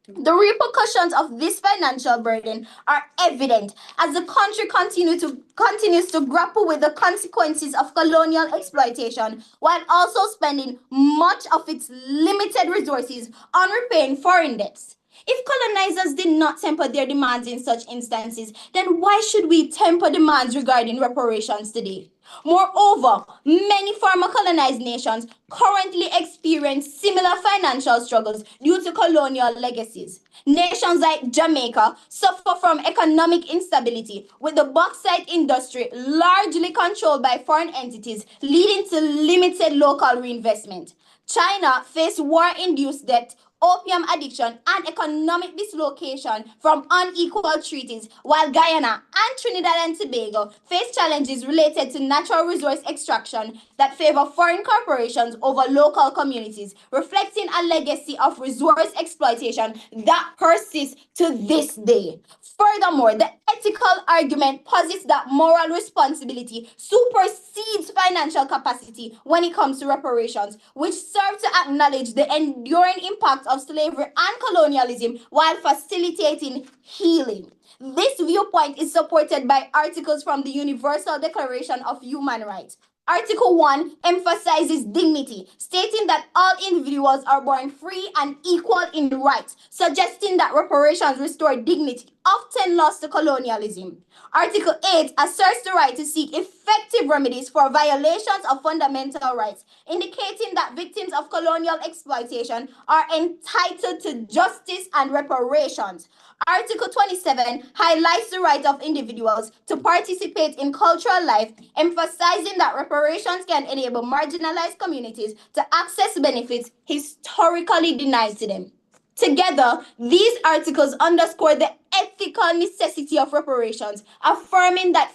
[SPEAKER 9] The repercussions of this financial burden are evident as the country continues to grapple with the consequences of colonial exploitation while also spending much of its limited resources on repaying foreign debts. If colonizers did not temper their demands in such instances, then why should we temper demands regarding reparations today? Moreover, many former colonized nations currently experience similar financial struggles due to colonial legacies. Nations like Jamaica suffer from economic instability, with the bauxite industry largely controlled by foreign entities, leading to limited local reinvestment. China faced war-induced debt, opium addiction, and economic dislocation from unequal treaties, while Guyana and Trinidad and Tobago face challenges related to natural resource extraction that favor foreign corporations over local communities, reflecting a legacy of resource exploitation that persists to this day. Furthermore, the ethical argument posits that moral responsibility supersedes financial capacity when it comes to reparations, which serve to acknowledge the enduring impact of slavery and colonialism while facilitating healing. This viewpoint is supported by articles from the Universal Declaration of Human Rights. Article 1 emphasizes dignity, stating that all individuals are born free and equal in rights, suggesting that reparations restore dignity, often lost to colonialism. Article 8 asserts the right to seek effective remedies for violations of fundamental rights, indicating that victims of colonial exploitation are entitled to justice and reparations. Article 27 highlights the right of individuals to participate in cultural life, emphasizing that reparations can enable marginalized communities to access benefits historically denied to them. Together, these articles underscore the ethical necessity of reparations, affirming that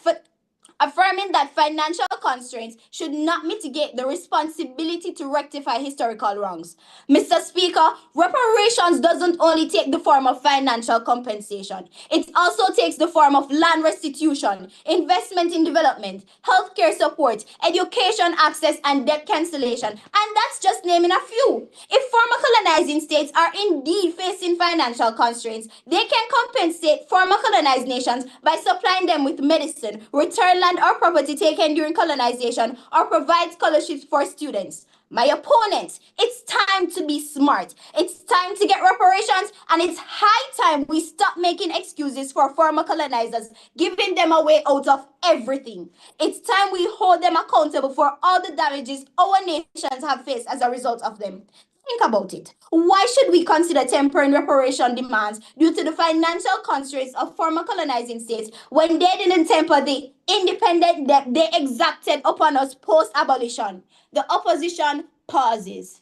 [SPEAKER 9] financial constraints should not mitigate the responsibility to rectify historical wrongs. Mr. Speaker, reparations doesn't only take the form of financial compensation. It also takes the form of land restitution, investment in development, healthcare support, education access, and debt cancellation. And that's just naming a few. If former colonizing states are indeed facing financial constraints, they can compensate former colonized nations by supplying them with medicine, return land or property taken during colonization, or provide scholarships for students. My opponents, it's time to be smart. It's time to get reparations, and it's high time we stop making excuses for former colonizers, giving them a way out of everything. It's time we hold them accountable for all the damages our nations have faced as a result of them. Think about it. Why should we consider tempering reparation demands due to the financial constraints of former colonizing states when they didn't temper the independent debt they exacted upon us post-abolition? The opposition pauses.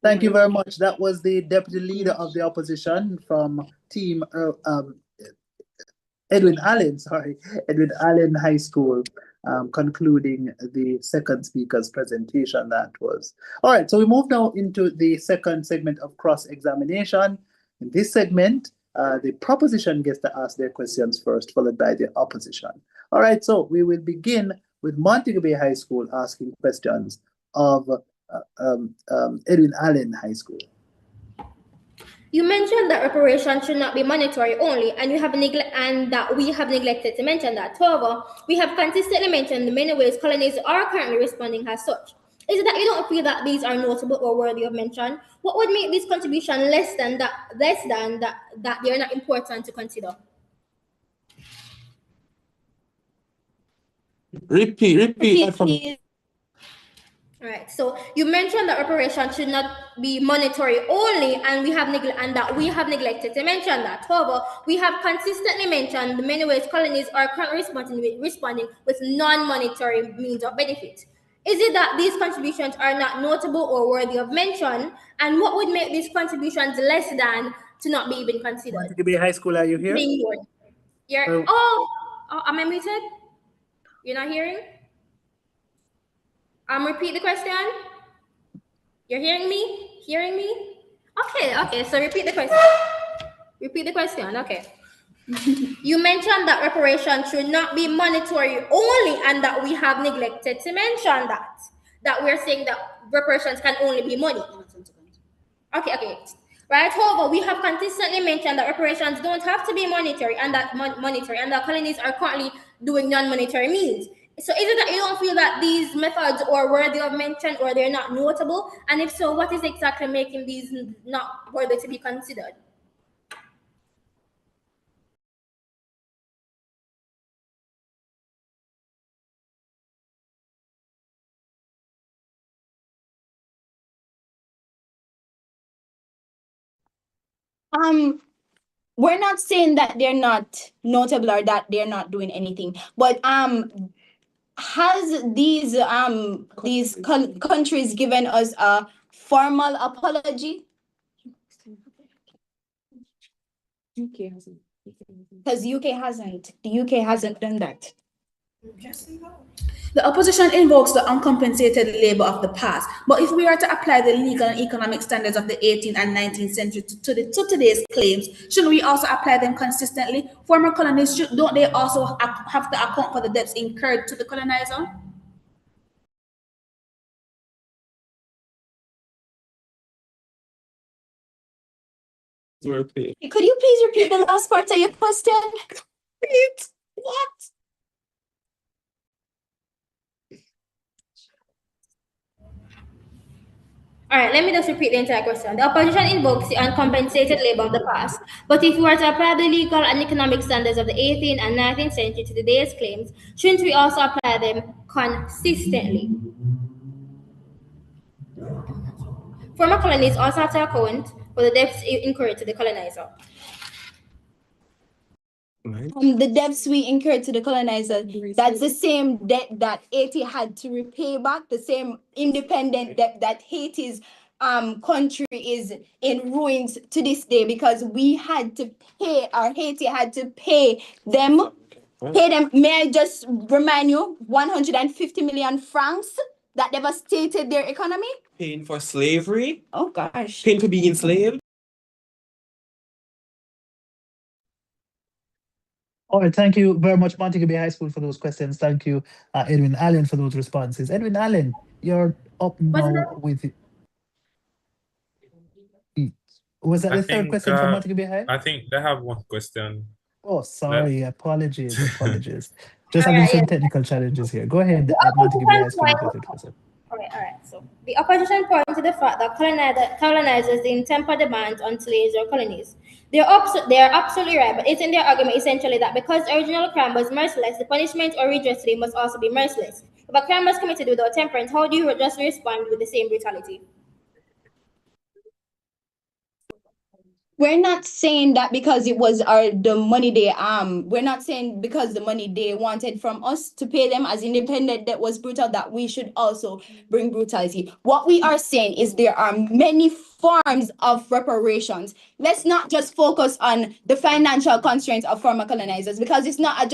[SPEAKER 1] Thank you very much. That was the deputy leader of the opposition from Team Edwin Allen High School, concluding the second speaker's presentation. That was all right. So we move now into the second segment of cross-examination. In this segment, the proposition gets to ask their questions first, followed by the opposition. All right. So we will begin with Montego Bay High School asking questions of Edwin Allen High School.
[SPEAKER 6] You mentioned that reparations should not be monetary only, and that we have neglected to mention that. However, we have consistently mentioned the many ways colonies are currently responding as such. Is it that you don't feel that these are notable or worthy of mention? What would make this contribution less than that they are not important to consider?
[SPEAKER 8] Repeat from...
[SPEAKER 6] Right. So you mentioned that reparations should not be monetary only, and that we have neglected to mention that. However, we have consistently mentioned the many ways colonies are currently responding with non-monetary means of benefit. Is it that these contributions are not notable or worthy of mention, and what would make these contributions less than to not be even considered?
[SPEAKER 1] Montego Bay High School, are you here?
[SPEAKER 6] Being ignored. Am I muted? You're not hearing? Repeat the question. You're hearing me? Hearing me? Okay. So repeat the question. Repeat the question. Okay. You mentioned that reparations should not be monetary only, and that we have neglected to mention that. That we're saying that reparations can only be money. Okay. Right. However, we have consistently mentioned that reparations don't have to be monetary, and that colonies are currently doing non-monetary means. So is it that you don't feel that these methods are worthy of mention, or they're not notable? And if so, what is exactly making these not worthy to be considered?
[SPEAKER 9] We're not saying that they're not notable or that they're not doing anything, but has these countries given us a formal apology? UK hasn't. Because the UK hasn't done that.
[SPEAKER 5] The opposition invokes the uncompensated labor of the past, but if we are to apply the legal and economic standards of the 18th and 19th century to today's claims, shouldn't we also apply them consistently? Former colonies, don't they also have to account for the debts incurred to the colonizer?
[SPEAKER 9] Could you please repeat the last part of your question? Repeat what?
[SPEAKER 6] All right, let me just repeat the entire question. The opposition invokes the uncompensated labor of the past, but if we were to apply the legal and economic standards of the 18th and 19th century to today's claims, shouldn't we also apply them consistently? Former colonies also have to account for the debts incurred to the colonizer.
[SPEAKER 9] The debts we incurred to the colonizer, that's the same debt that Haiti had to repay back, the same independent debt that Haiti's country is in ruins to this day, because we had to pay, or Haiti had to pay them. May I just remind you, 150 million francs that devastated their economy?
[SPEAKER 10] Paying for slavery?
[SPEAKER 9] Oh gosh.
[SPEAKER 10] Paying to be enslaved?
[SPEAKER 1] All right, thank you very much, Montego Bay High School, for those questions. Thank you, Edwin Allen, for those responses. Edwin Allen, you're up now with it. Was that the third question from Montego Bay High?
[SPEAKER 2] I think they have one question.
[SPEAKER 1] Oh, sorry. Apologies. Just having some technical challenges here. Go ahead, Montego Bay High School, with your third question.
[SPEAKER 6] All right. So the opposition points to the fact that colonizers didn't temper demands on slaves or colonies. They are absolutely right, but isn't their argument essentially that because the original crime was merciless, the punishment or redress today must also be merciless? If a crime was committed without temperance, how do you just respond with the same brutality?
[SPEAKER 9] We're not saying that because it was the money we're not saying because the money they wanted from us to pay them as independent that was brutal, that we should also bring brutality. What we are saying is there are many forms of reparations. Let's not just focus on the financial constraints of former colonizers, because it's not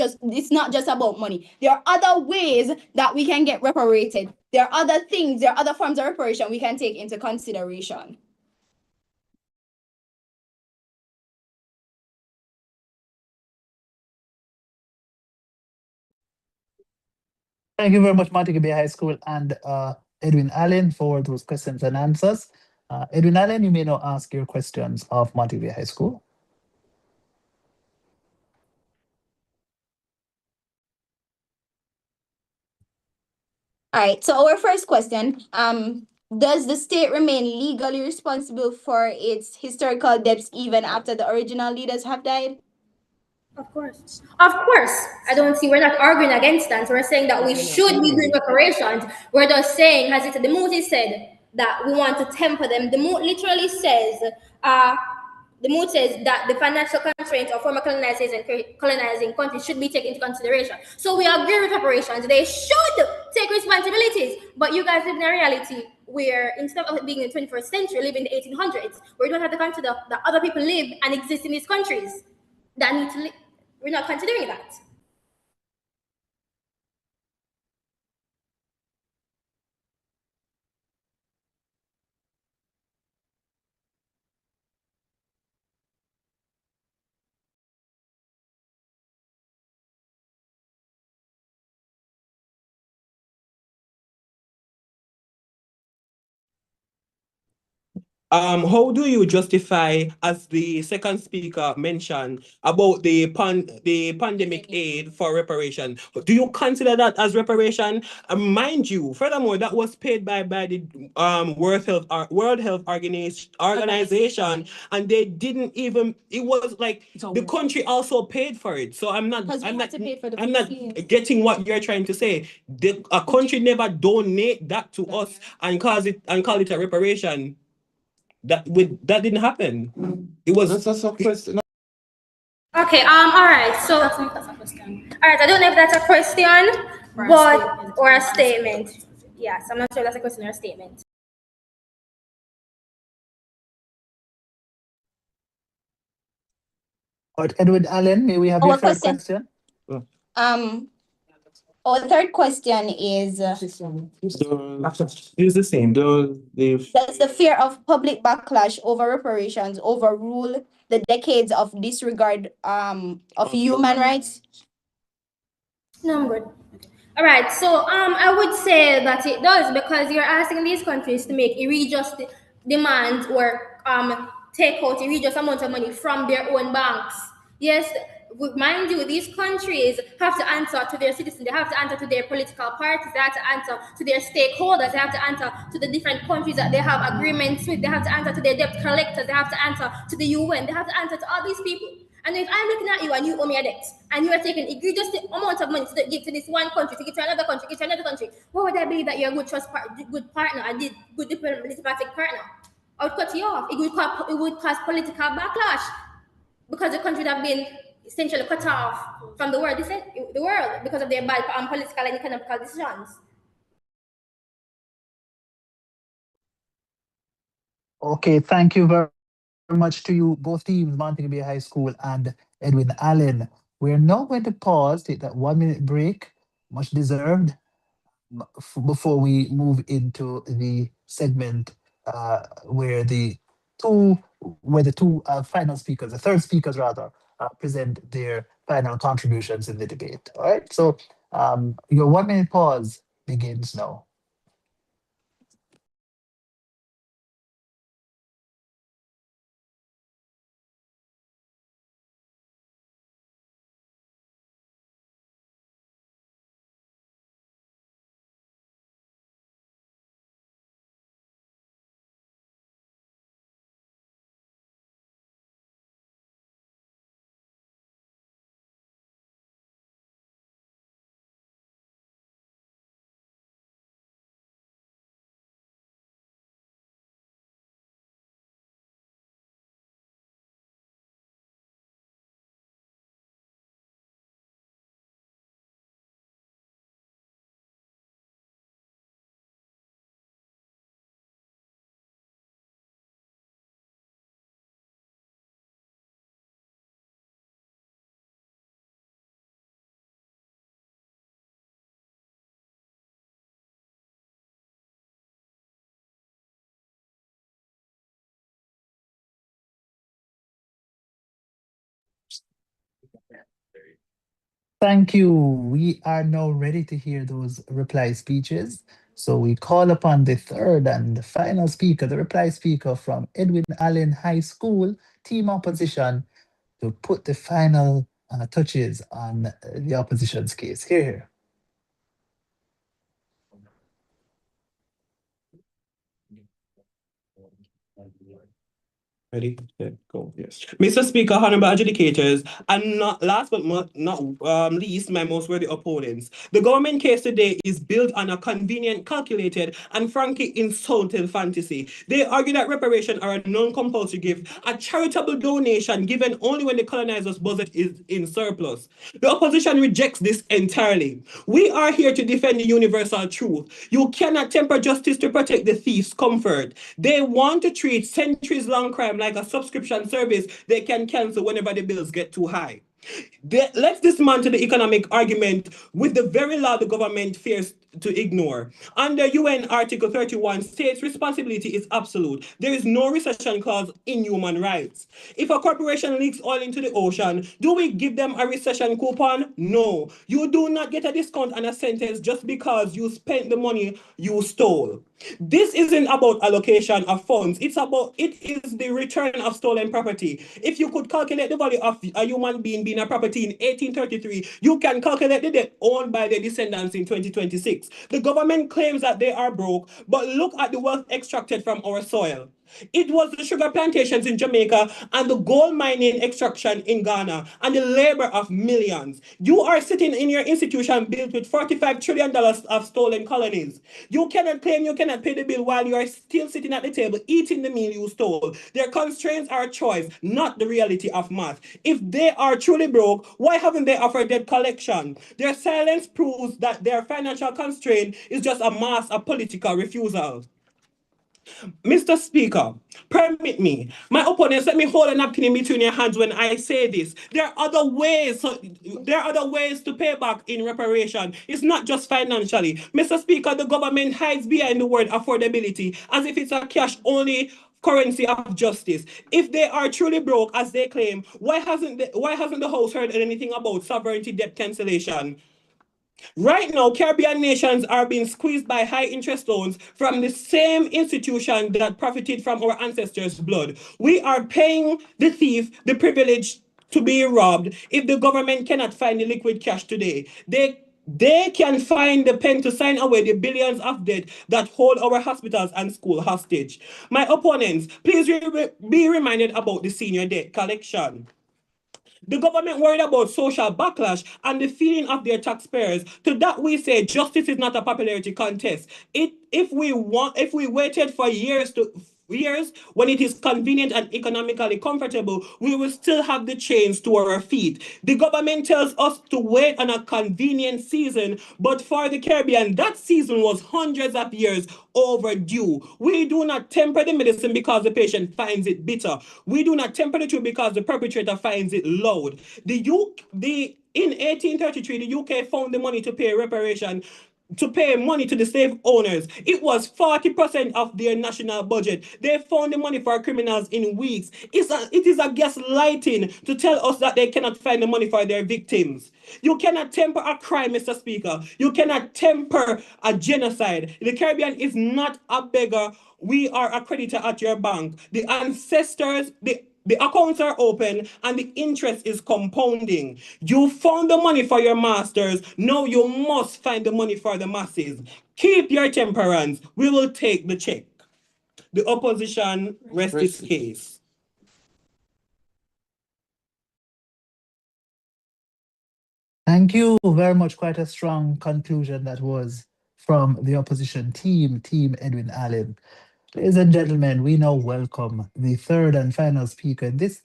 [SPEAKER 9] just about money. There are other ways that we can get reparated. There are other forms of reparation we can take into consideration.
[SPEAKER 1] Thank you very much, Montego Bay High School and Edwin Allen, for those questions and answers. Edwin Allen, you may now ask your questions of Montego Bay High School.
[SPEAKER 9] All right, so our first question, does the state remain legally responsible for its historical debts even after the original leaders have died?
[SPEAKER 6] Of course. Of course. I don't see, we're not arguing against that. We're saying that we should be doing reparations. We're just saying, as it the Moody said, that we want to temper them. The Mood literally says, the Mood says that the financial constraints of former colonizing countries should be taken into consideration. So we agree with reparations. They should take responsibilities. But you guys live in a reality where instead of being in the 21st century, live in the 1800s, where you don't have to consider that other people live and exist in these countries that need to live. We're not considering that.
[SPEAKER 10] How do you justify, as the second speaker mentioned, about the pandemic aid for reparation? Do you consider that as reparation? Mind you, furthermore, that was paid by the World Health Organization, and they didn't even. It was like the country also paid for it. So I'm not getting what you're trying to say. A country never donate that to us and call it a reparation. That didn't happen. It was
[SPEAKER 8] That's a question.
[SPEAKER 6] Okay, all right. So all right, I don't know if that's a question, or a statement. Yes, I'm not sure if that's a question or a statement.
[SPEAKER 1] All right, Edwin Allen, may we have your third question?
[SPEAKER 9] Our third question is,
[SPEAKER 10] it's the same.
[SPEAKER 9] does the fear of public backlash over reparations overrule the decades of disregard of human rights?
[SPEAKER 6] No, I'm good. All right, so I would say that it does, because you're asking these countries to make egregious demands or take out egregious amount of money from their own banks. Yes, mind you, these countries have to answer to their citizens. They have to answer to their political parties. They have to answer to their stakeholders. They have to answer to the different countries that they have agreements with. They have to answer to their debt collectors. They have to answer to the UN. They have to answer to all these people. And if I'm looking at you and you owe me a debt, and you are taking egregious amount of money to give to this one country, to give to another country, give to another country, what would I believe that you're a good good partner, a good diplomatic partner? I would cut you off. It would cause political backlash, because the country would have been essentially cut off from the world, because of their bad political and economical decisions.
[SPEAKER 1] Okay, thank you very much to you, both teams, Montego Bay High School and Edwin Allen. We're now going to pause, take that 1 minute break, much deserved, before we move into the segment where the two final speakers, the third speakers rather, present their final contributions in the debate. All right, so your 1 minute pause begins now. Thank you. We are now ready to hear those reply speeches. So we call upon the third and final speaker, the reply speaker from Edwin Allen High School, team opposition, to put the final touches on the opposition's case. Here.
[SPEAKER 10] Ready, set, go. Yes. Mr. Speaker, honorable adjudicators, and not last but not least, my most worthy opponents. The government case today is built on a convenient, calculated, and frankly insulting fantasy. They argue that reparation are a non-compulsory gift, a charitable donation given only when the colonizers' budget is in surplus. The opposition rejects this entirely. We are here to defend the universal truth. You cannot temper justice to protect the thief's comfort. They want to treat centuries-long crime like a subscription service they can cancel whenever the bills get too high. Let's dismantle the economic argument with the very law the government fears to ignore. Under UN Article 31, states' responsibility is absolute. There is no recession clause in human rights. If a corporation leaks oil into the ocean, do we give them a recession coupon? No. You do not get a discount on a sentence just because you spent the money you stole. This isn't about allocation of funds. It is the return of stolen property. If you could calculate the value of a human being being a property in 1833, you can calculate the debt owned by their descendants in 2026. The government claims that they are broke, but look at the wealth extracted from our soil. It was the sugar plantations in Jamaica and the gold mining extraction in Ghana and the labor of millions. You are sitting in your institution built with $45 trillion of stolen colonies. You cannot claim you cannot pay the bill while you are still sitting at the table eating the meal you stole. Their constraints are a choice, not the reality of math. If they are truly broke, why haven't they offered debt collection? Their silence proves that their financial constraint is just a mask of political refusal. Mr. Speaker, permit me. My opponents, let me hold a napkin in between your hands when I say this. There are other ways to pay back in reparation. It's not just financially. Mr. Speaker, the government hides behind the word affordability as if it's a cash-only currency of justice. If they are truly broke, as they claim, why hasn't the House heard anything about sovereignty debt cancellation? Right now, Caribbean nations are being squeezed by high interest loans from the same institution that profited from our ancestors' blood. We are paying the thief the privilege to be robbed if the government cannot find the liquid cash today. They can find the pen to sign away the billions of debt that hold our hospitals and schools hostage. My opponents, please be reminded about the senior debt collection. The government worried about social backlash and the feeling of their taxpayers. To that we say justice is not a popularity contest. If we waited for years when it is convenient and economically comfortable, we will still have the chains to our feet. The government tells us to wait on a convenient season, but for the Caribbean, that season was hundreds of years overdue. We do not temper the medicine because the patient finds it bitter. We do not temper the truth because the perpetrator finds it loud. In 1833, the UK found the money to pay reparation, to pay money to the slave owners. It was 40% of their national budget. They found the money for criminals in weeks. It is a gaslighting to tell us that they cannot find the money for their victims. You cannot temper a crime, Mr. Speaker. You cannot temper a genocide. The Caribbean is not a beggar. We are a creditor at your bank. The ancestors, the accounts are open and the interest is compounding. You found the money for your masters. Now you must find the money for the masses. Keep your temperance. We will take the check. The opposition rests its case.
[SPEAKER 1] Thank you very much. Quite a strong conclusion that was from the opposition team, Team Edwin Allen. Ladies and gentlemen, we now welcome the third and final speaker in this,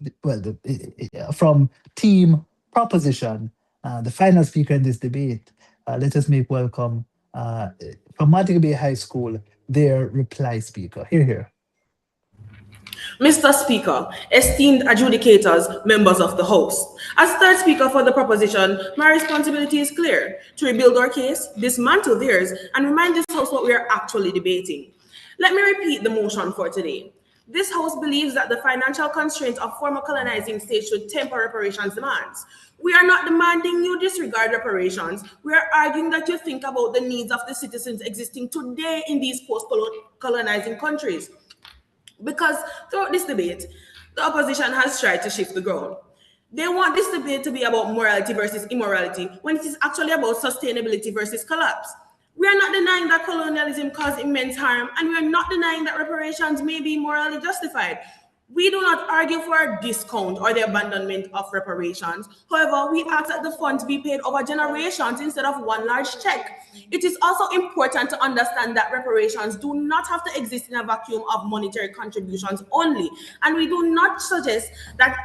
[SPEAKER 1] from Team Proposition, the final speaker in this debate. Let us make welcome from Montego Bay High School, their reply speaker. Here.
[SPEAKER 7] Mr. Speaker, esteemed adjudicators, members of the House. As third speaker for the proposition, my responsibility is clear: to rebuild our case, dismantle theirs, and remind this House what we are actually debating. Let me repeat the motion for today. This House believes that the financial constraints of former colonizing states should temper reparations demands. We are not demanding you disregard reparations. We are arguing that you think about the needs of the citizens existing today in these post-colonizing countries. Because throughout this debate, the opposition has tried to shift the ground. They want this debate to be about morality versus immorality, when it is actually about sustainability versus collapse. We are not denying that colonialism caused immense harm, and we are not denying that reparations may be morally justified. We do not argue for a discount or the abandonment of reparations. However, we ask that the funds be paid over generations instead of one large check. It is also important to understand that reparations do not have to exist in a vacuum of monetary contributions only. And we do not suggest that,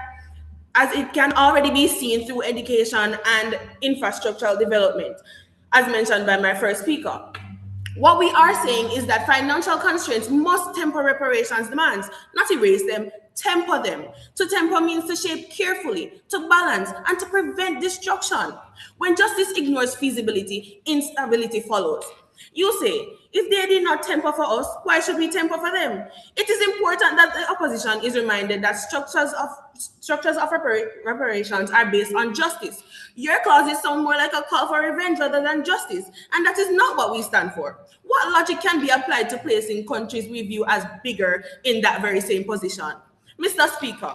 [SPEAKER 7] as it can already be seen through education and infrastructural development, as mentioned by my first speaker. What we are saying is that financial constraints must temper reparations demands, not erase them, temper them. To temper means to shape carefully, to balance, and to prevent destruction. When justice ignores feasibility, instability follows. You say, if they did not temper for us, why should we temper for them? It is important that the opposition is reminded that structures of reparations are based on justice. Your clauses sound more like a call for revenge rather than justice, and that is not what we stand for. What logic can be applied to placing countries we view as bigger in that very same position? Mr. Speaker,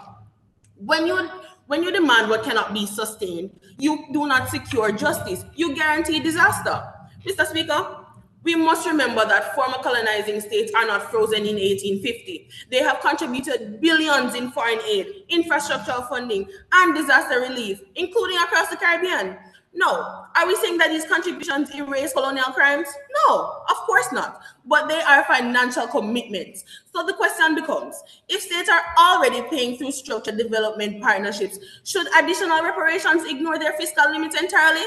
[SPEAKER 7] when you demand what cannot be sustained, you do not secure justice. You guarantee disaster. Mr. Speaker, we must remember that former colonizing states are not frozen in 1850. They have contributed billions in foreign aid, infrastructural funding, and disaster relief, including across the Caribbean. No. Are we saying that these contributions erase colonial crimes? No, of course not. But they are financial commitments. So the question becomes, if states are already paying through structured development partnerships, should additional reparations ignore their fiscal limits entirely?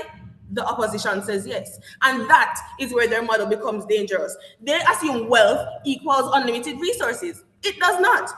[SPEAKER 7] The opposition says yes. And that is where their model becomes dangerous. They assume wealth equals unlimited resources. It does not.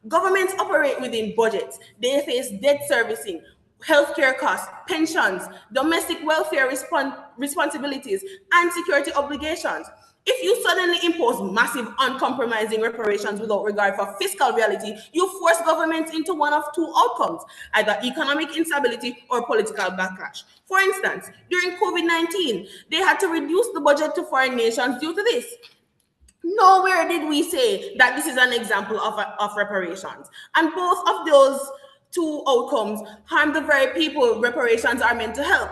[SPEAKER 7] Governments operate within budgets. They face debt servicing, healthcare costs, pensions, domestic welfare responsibilities, and security obligations. If you suddenly impose massive, uncompromising reparations without regard for fiscal reality, you force governments into one of two outcomes, either economic instability or political backlash. For instance, during COVID-19, they had to reduce the budget to foreign nations due to this. Nowhere did we say that this is an example of reparations. And both of those two outcomes harm the very people reparations are meant to help.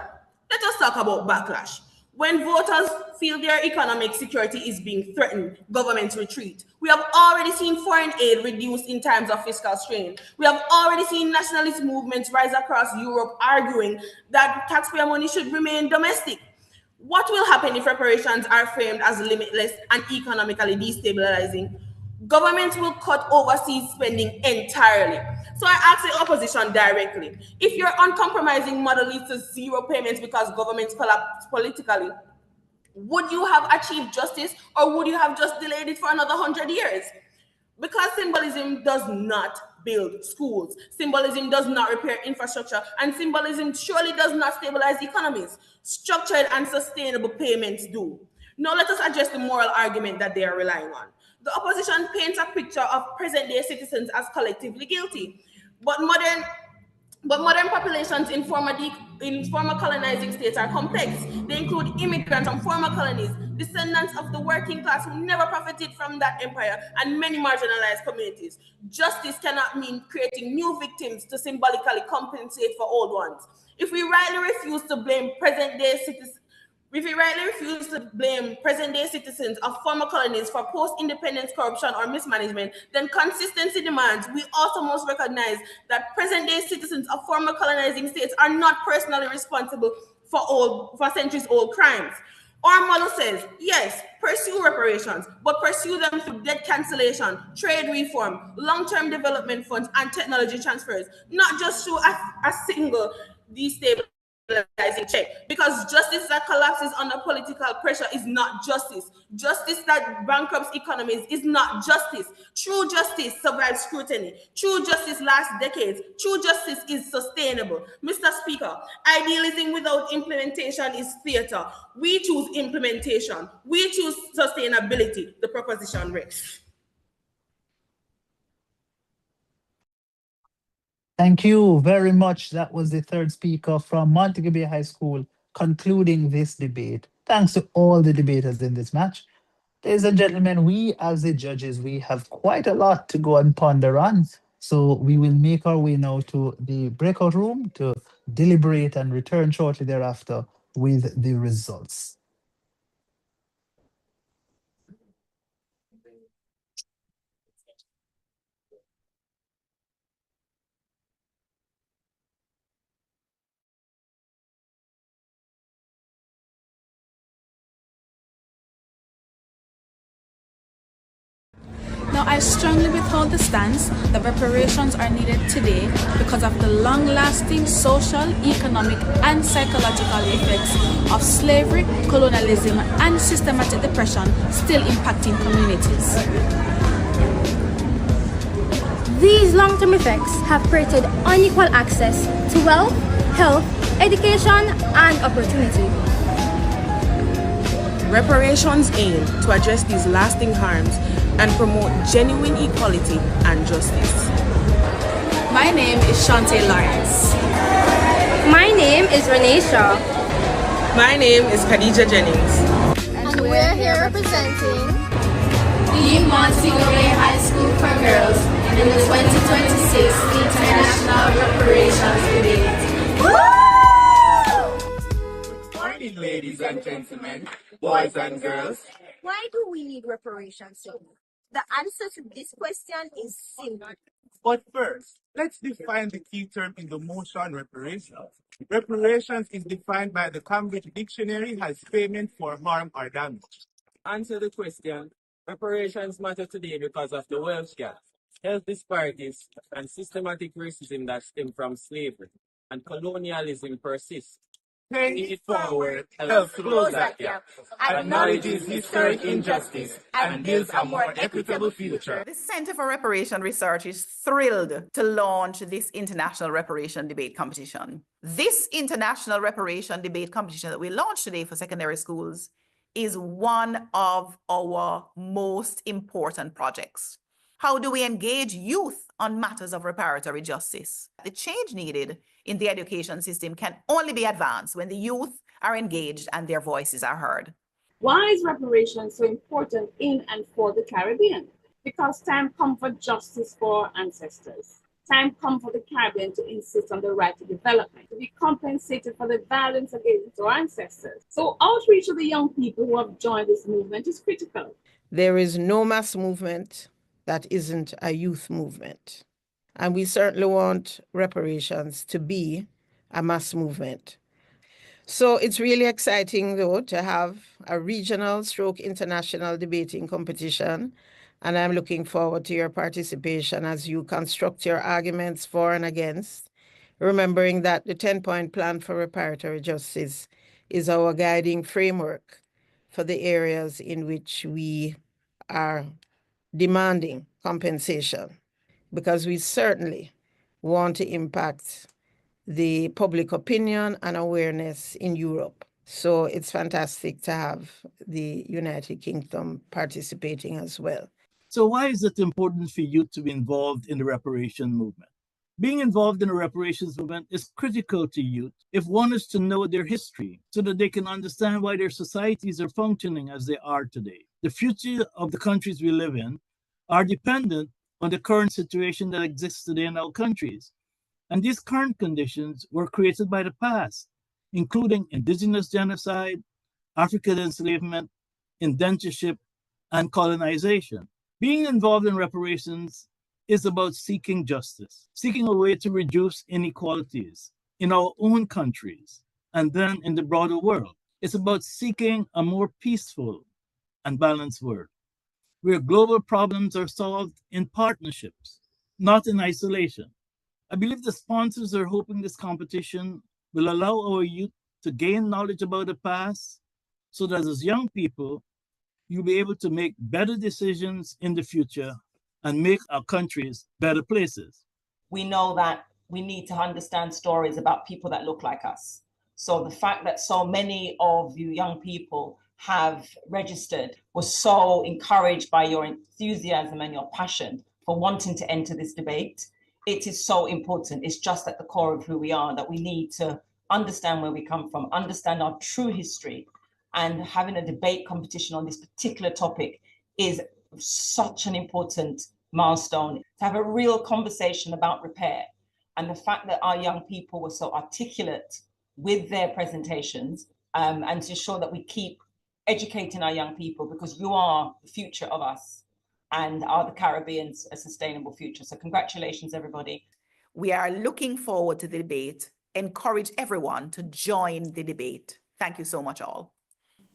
[SPEAKER 7] Let us talk about backlash. When voters feel their economic security is being threatened, governments retreat. We have already seen foreign aid reduced in times of fiscal strain. We have already seen nationalist movements rise across Europe arguing that taxpayer money should remain domestic. What will happen if reparations are framed as limitless and economically destabilizing? Governments will cut overseas spending entirely. So I ask the opposition directly, if your uncompromising model leads to zero payments because governments collapse politically, would you have achieved justice, or would you have just delayed it for another 100 years? Because symbolism does not build schools, symbolism does not repair infrastructure, and symbolism surely does not stabilize economies. Structured and sustainable payments do. Now let us address the moral argument that they are relying on. The opposition paints a picture of present-day citizens as collectively guilty, but modern populations in former colonizing states are complex. They include immigrants from former colonies, descendants of the working class who never profited from that empire, and many marginalized communities. Justice cannot mean creating new victims to symbolically compensate for old ones. If we rightly refuse to blame present-day citizens of former colonies for post-independence corruption or mismanagement, then consistency demands we also must recognize that present-day citizens of former colonizing states are not personally responsible for centuries-old crimes. Our model says, yes, pursue reparations, but pursue them through debt cancellation, trade reform, long-term development funds, and technology transfers, not just through a single destabilizing check. Because justice that collapses under political pressure is not justice. Justice that bankrupts economies is not justice. True justice survives scrutiny. True justice lasts decades. True justice is sustainable. Mr. Speaker, idealism without implementation is theater. We choose implementation. We choose sustainability. The proposition rests.
[SPEAKER 1] Thank you very much. That was the third speaker from Montego Bay High School concluding this debate. Thanks to all the debaters in this match. Ladies and gentlemen, we as the judges, we have quite a lot to go and ponder on. So we will make our way now to the breakout room to deliberate and return shortly thereafter with the results.
[SPEAKER 5] Now, I strongly withhold the stance that reparations are needed today because of the long-lasting social, economic, and psychological effects of slavery, colonialism, and systematic depression still impacting communities.
[SPEAKER 6] These long-term effects have created unequal access to wealth, health, education, and opportunity.
[SPEAKER 7] Reparations aim to address these lasting harms and promote genuine equality and justice.
[SPEAKER 5] My name is Shante Lawrence.
[SPEAKER 6] My name is Renee Shaw.
[SPEAKER 7] My name is Khadija Jennings.
[SPEAKER 6] And we're here representing
[SPEAKER 5] the Montego High School for Girls in the 2026 International Reparations Debate.
[SPEAKER 8] Good morning, ladies and gentlemen, boys and girls.
[SPEAKER 9] Why do we need reparations? The answer to this question is simple.
[SPEAKER 8] But first, let's define the key term in the motion reparations. Reparations is defined by the Cambridge Dictionary as payment for harm or damage.
[SPEAKER 10] Answer the question. Reparations matter today because of the wealth gap, health disparities, and systematic racism that stem from slavery, and colonialism persists.
[SPEAKER 8] Paying it forward helps close that gap, acknowledges historic injustice, and builds a more equitable future.
[SPEAKER 12] The Center for Reparation Research is thrilled to launch this International Reparation Debate Competition. This International Reparation Debate Competition that we launched today for secondary schools is one of our most important projects. How do we engage youth on matters of reparatory justice? The change needed in the education system can only be advanced when the youth are engaged and their voices are heard.
[SPEAKER 13] Why is reparations so important in and for the Caribbean? Because time comes for justice for our ancestors. Time comes for the Caribbean to insist on the right to development, to be compensated for the violence against our ancestors. So outreach to the young people who have joined this movement is critical.
[SPEAKER 14] There is no mass movement that isn't a youth movement. And we certainly want reparations to be a mass movement. So it's really exciting, though, to have a regional / international debating competition. And I'm looking forward to your participation as you construct your arguments for and against, remembering that the 10-point plan for reparatory justice is our guiding framework for the areas in which we are demanding compensation, because we certainly want to impact the public opinion and awareness in Europe. So it's fantastic to have the United Kingdom participating as well.
[SPEAKER 15] So why is it important for youth to be involved in the reparation movement? Being involved in the reparations movement is critical to youth if one is to know their history so that they can understand why their societies are functioning as they are today. The future of the countries we live in are dependent on the current situation that exists today in our countries. And these current conditions were created by the past, including indigenous genocide, African enslavement, indentureship, and colonization. Being involved in reparations is about seeking justice, seeking a way to reduce inequalities in our own countries and then in the broader world. It's about seeking a more peaceful and balanced world, where global problems are solved in partnerships, not in isolation. I believe the sponsors are hoping this competition will allow our youth to gain knowledge about the past so that as young people, you'll be able to make better decisions in the future and make our countries better places.
[SPEAKER 16] We know that we need to understand stories about people that look like us. So the fact that so many of you young people have registered was so encouraged by your enthusiasm and your passion for wanting to enter this debate. It is so important. It's just at the core of who we are, that we need to understand where we come from, understand our true history, and having a debate competition on this particular topic is such an important milestone. To have a real conversation about repair, and the fact that our young people were so articulate with their presentations, and to ensure that we keep educating our young people, because you are the future of us and are the Caribbean's a sustainable future. So congratulations, everybody.
[SPEAKER 12] We are looking forward to the debate. Encourage everyone to join the debate. Thank you so much, all.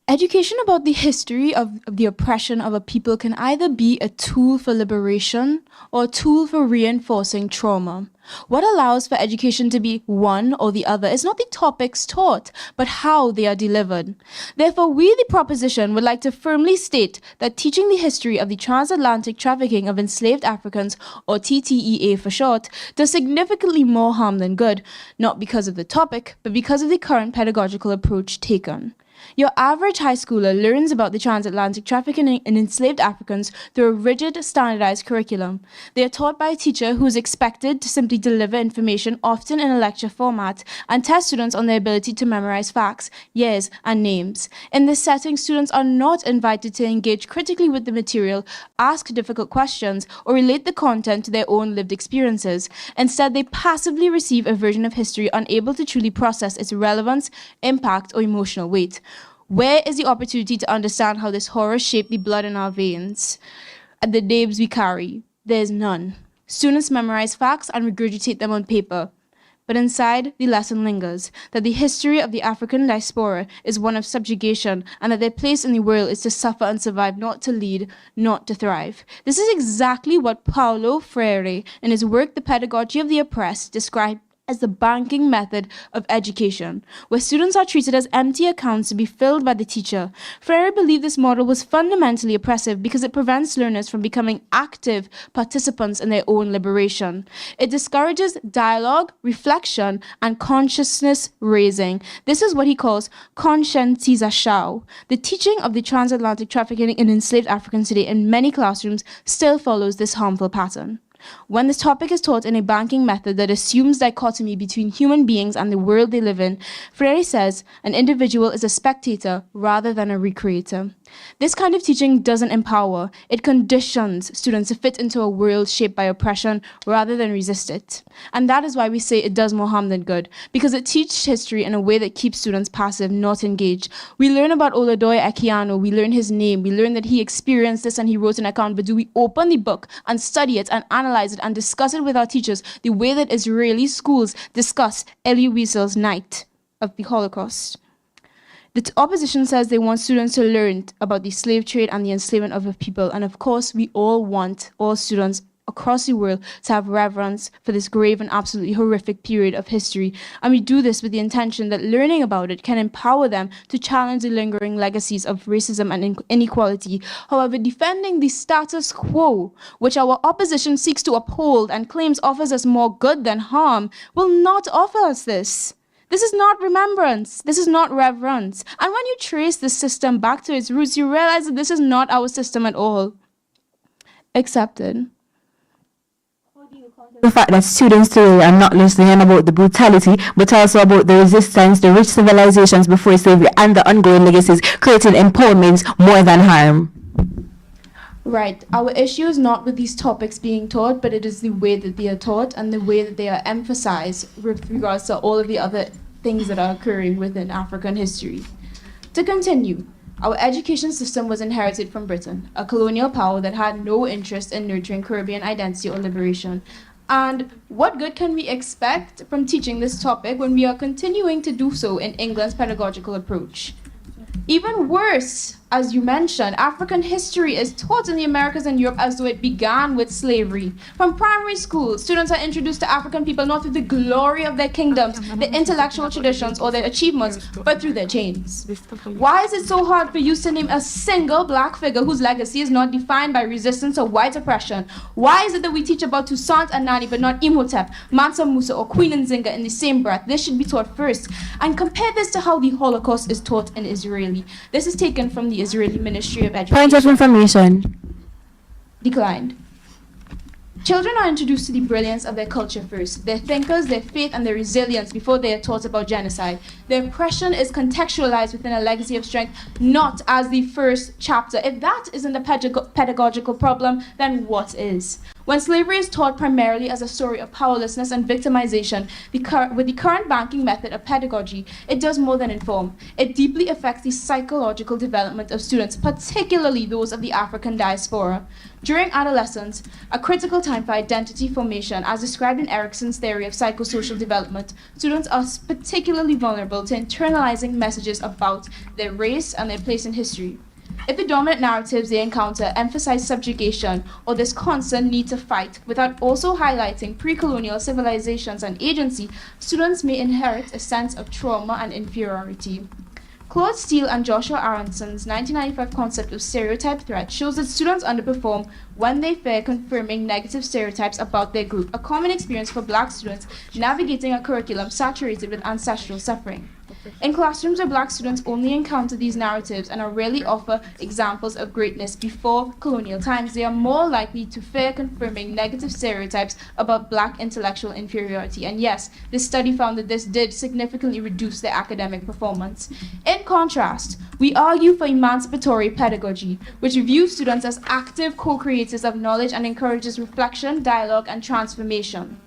[SPEAKER 17] Education about the history of the oppression of a people can either be a tool for liberation or a tool for reinforcing trauma. What allows for education to be one or the other is not the topics taught, but how they are delivered. Therefore, we, the proposition, would like to firmly state that teaching the history of the transatlantic trafficking of enslaved Africans, or TTEA for short, does significantly more harm than good, not because of the topic, but because of the current pedagogical approach taken. Your average high schooler learns about the transatlantic trafficking in enslaved Africans through a rigid, standardized curriculum. They are taught by a teacher who is expected to simply deliver information, often in a lecture format, and test students on their ability to memorize facts, years, and names. In this setting, students are not invited to engage critically with the material, ask difficult questions, or relate the content to their own lived experiences. Instead, they passively receive a version of history unable to truly process its relevance, impact, or emotional weight. Where is the opportunity to understand how this horror shaped the blood in our veins and the names we carry? There is none. Students memorize facts and regurgitate them on paper. But inside, the lesson lingers, that the history of the African diaspora is one of subjugation, and that their place in the world is to suffer and survive, not to lead, not to thrive. This is exactly what Paulo Freire, in his work The Pedagogy of the Oppressed, described as the banking method of education, where students are treated as empty accounts to be filled by the teacher. Freire believed this model was fundamentally oppressive because it prevents learners from becoming active participants in their own liberation. It discourages dialogue, reflection, and consciousness raising. This is what he calls conscientization. The teaching of the transatlantic trafficking in enslaved Africans today in many classrooms still follows this harmful pattern. When this topic is taught in a banking method that assumes dichotomy between human beings and the world they live in, Freire says an individual is a spectator rather than a recreator. This kind of teaching doesn't empower, it conditions students to fit into a world shaped by oppression rather than resist it. And that is why we say it does more harm than good, because it teaches history in a way that keeps students passive, not engaged. We learn about Oladoye Ekiano, we learn his name, we learn that he experienced this and he wrote an account, but do we open the book and study it and analyze it and discuss it with our teachers the way that Israeli schools discuss Elie Wiesel's Night of the Holocaust? The opposition says they want students to learn about the slave trade and the enslavement of a people. And of course, we all want all students across the world to have reverence for this grave and absolutely horrific period of history. And we do this with the intention that learning about it can empower them to challenge the lingering legacies of racism and inequality. However, defending the status quo, which our opposition seeks to uphold and claims offers us more good than harm, will not offer us this. This is not remembrance. This is not reverence. And when you trace the system back to its roots, you realize that this is not our system at all. Accepted.
[SPEAKER 18] The fact that students today are not listening about the brutality, but also about the resistance, the rich civilizations before slavery, and the ongoing legacies, creating empowerment more than harm.
[SPEAKER 17] Right. Our issue is not with these topics being taught, but it is the way that they are taught and the way that they are emphasized with regards to all of the other things that are occurring within African history. To continue, our education system was inherited from Britain, a colonial power that had no interest in nurturing Caribbean identity or liberation. And what good can we expect from teaching this topic when we are continuing to do so in England's pedagogical approach? Even worse, as you mentioned, African history is taught in the Americas and Europe as though it began with slavery. From primary school, students are introduced to African people not through the glory of their kingdoms, their intellectual traditions, or their achievements, but through their chains. Why is it so hard for you to name a single black figure whose legacy is not defined by resistance or white oppression? Why is it that we teach about Toussaint and Nani, but not Imhotep, Mansa Musa, or Queen Nzinga in the same breath? This should be taught first. And compare this to how the Holocaust is taught in Israeli. This is taken from the Israeli Ministry of Education.
[SPEAKER 18] Point of information.
[SPEAKER 17] Declined. Children are introduced to the brilliance of their culture first, their thinkers, their faith, and their resilience before they are taught about genocide. Their oppression is contextualized within a legacy of strength, not as the first chapter. If that isn't a pedagogical problem, then what is? When slavery is taught primarily as a story of powerlessness and victimization, with the current banking method of pedagogy, it does more than inform. It deeply affects the psychological development of students, particularly those of the African diaspora. During adolescence, a critical time for identity formation, as described in Erikson's theory of psychosocial development, students are particularly vulnerable to internalizing messages about their race and their place in history. If the dominant narratives they encounter emphasize subjugation or this constant need to fight without also highlighting pre-colonial civilizations and agency, students may inherit a sense of trauma and inferiority. Claude Steele and Joshua Aronson's 1995 concept of stereotype threat shows that students underperform when they fear confirming negative stereotypes about their group, a common experience for Black students navigating a curriculum saturated with ancestral suffering. In classrooms where Black students only encounter these narratives and are rarely offered examples of greatness before colonial times, they are more likely to fear confirming negative stereotypes about Black intellectual inferiority. And yes, this study found that this did significantly reduce their academic performance. In contrast, we argue for emancipatory pedagogy, which views students as active co-creators of knowledge and encourages reflection, dialogue, and transformation.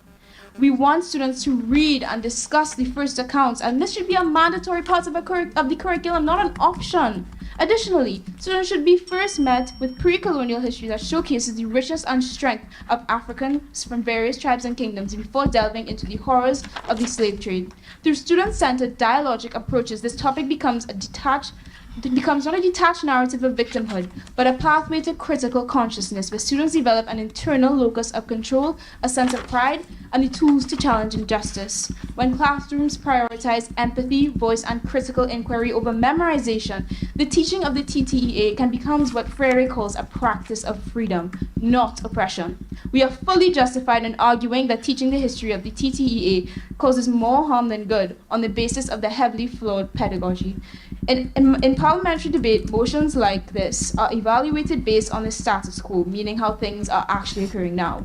[SPEAKER 17] We want students to read and discuss the first accounts, and this should be a mandatory part of the curriculum, not an option. Additionally, students should be first met with pre-colonial history that showcases the richness and strength of Africans from various tribes and kingdoms before delving into the horrors of the slave trade. Through student-centered dialogic approaches, this topic becomes not a detached narrative of victimhood, but a pathway to critical consciousness where students develop an internal locus of control, a sense of pride, and the tools to challenge injustice. When classrooms prioritize empathy, voice, and critical inquiry over memorization, the teaching of the TTEA can become what Freire calls a practice of freedom, not oppression. We are fully justified in arguing that teaching the history of the TTEA causes more harm than good on the basis of the heavily flawed pedagogy. In parliamentary debate, motions like this are evaluated based on the status quo, meaning how things are actually occurring now.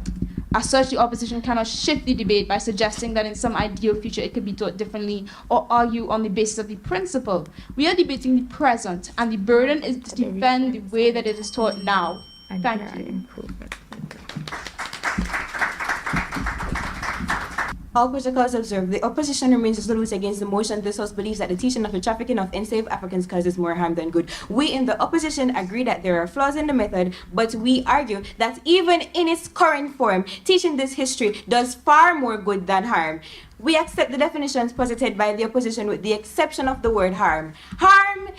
[SPEAKER 17] As such, the opposition cannot shift the debate by suggesting that in some ideal future it could be taught differently or argue on the basis of the principle. We are debating the present, and the burden is to defend the way that it is taught now. Thank you.
[SPEAKER 9] All protocols observed, the opposition remains resolute against the motion. This House believes that the teaching of the trafficking of enslaved Africans causes more harm than good. We in the opposition agree that there are flaws in the method, but we argue that even in its current form, teaching this history does far more good than harm. We accept the definitions posited by the opposition with the exception of the word harm. Harm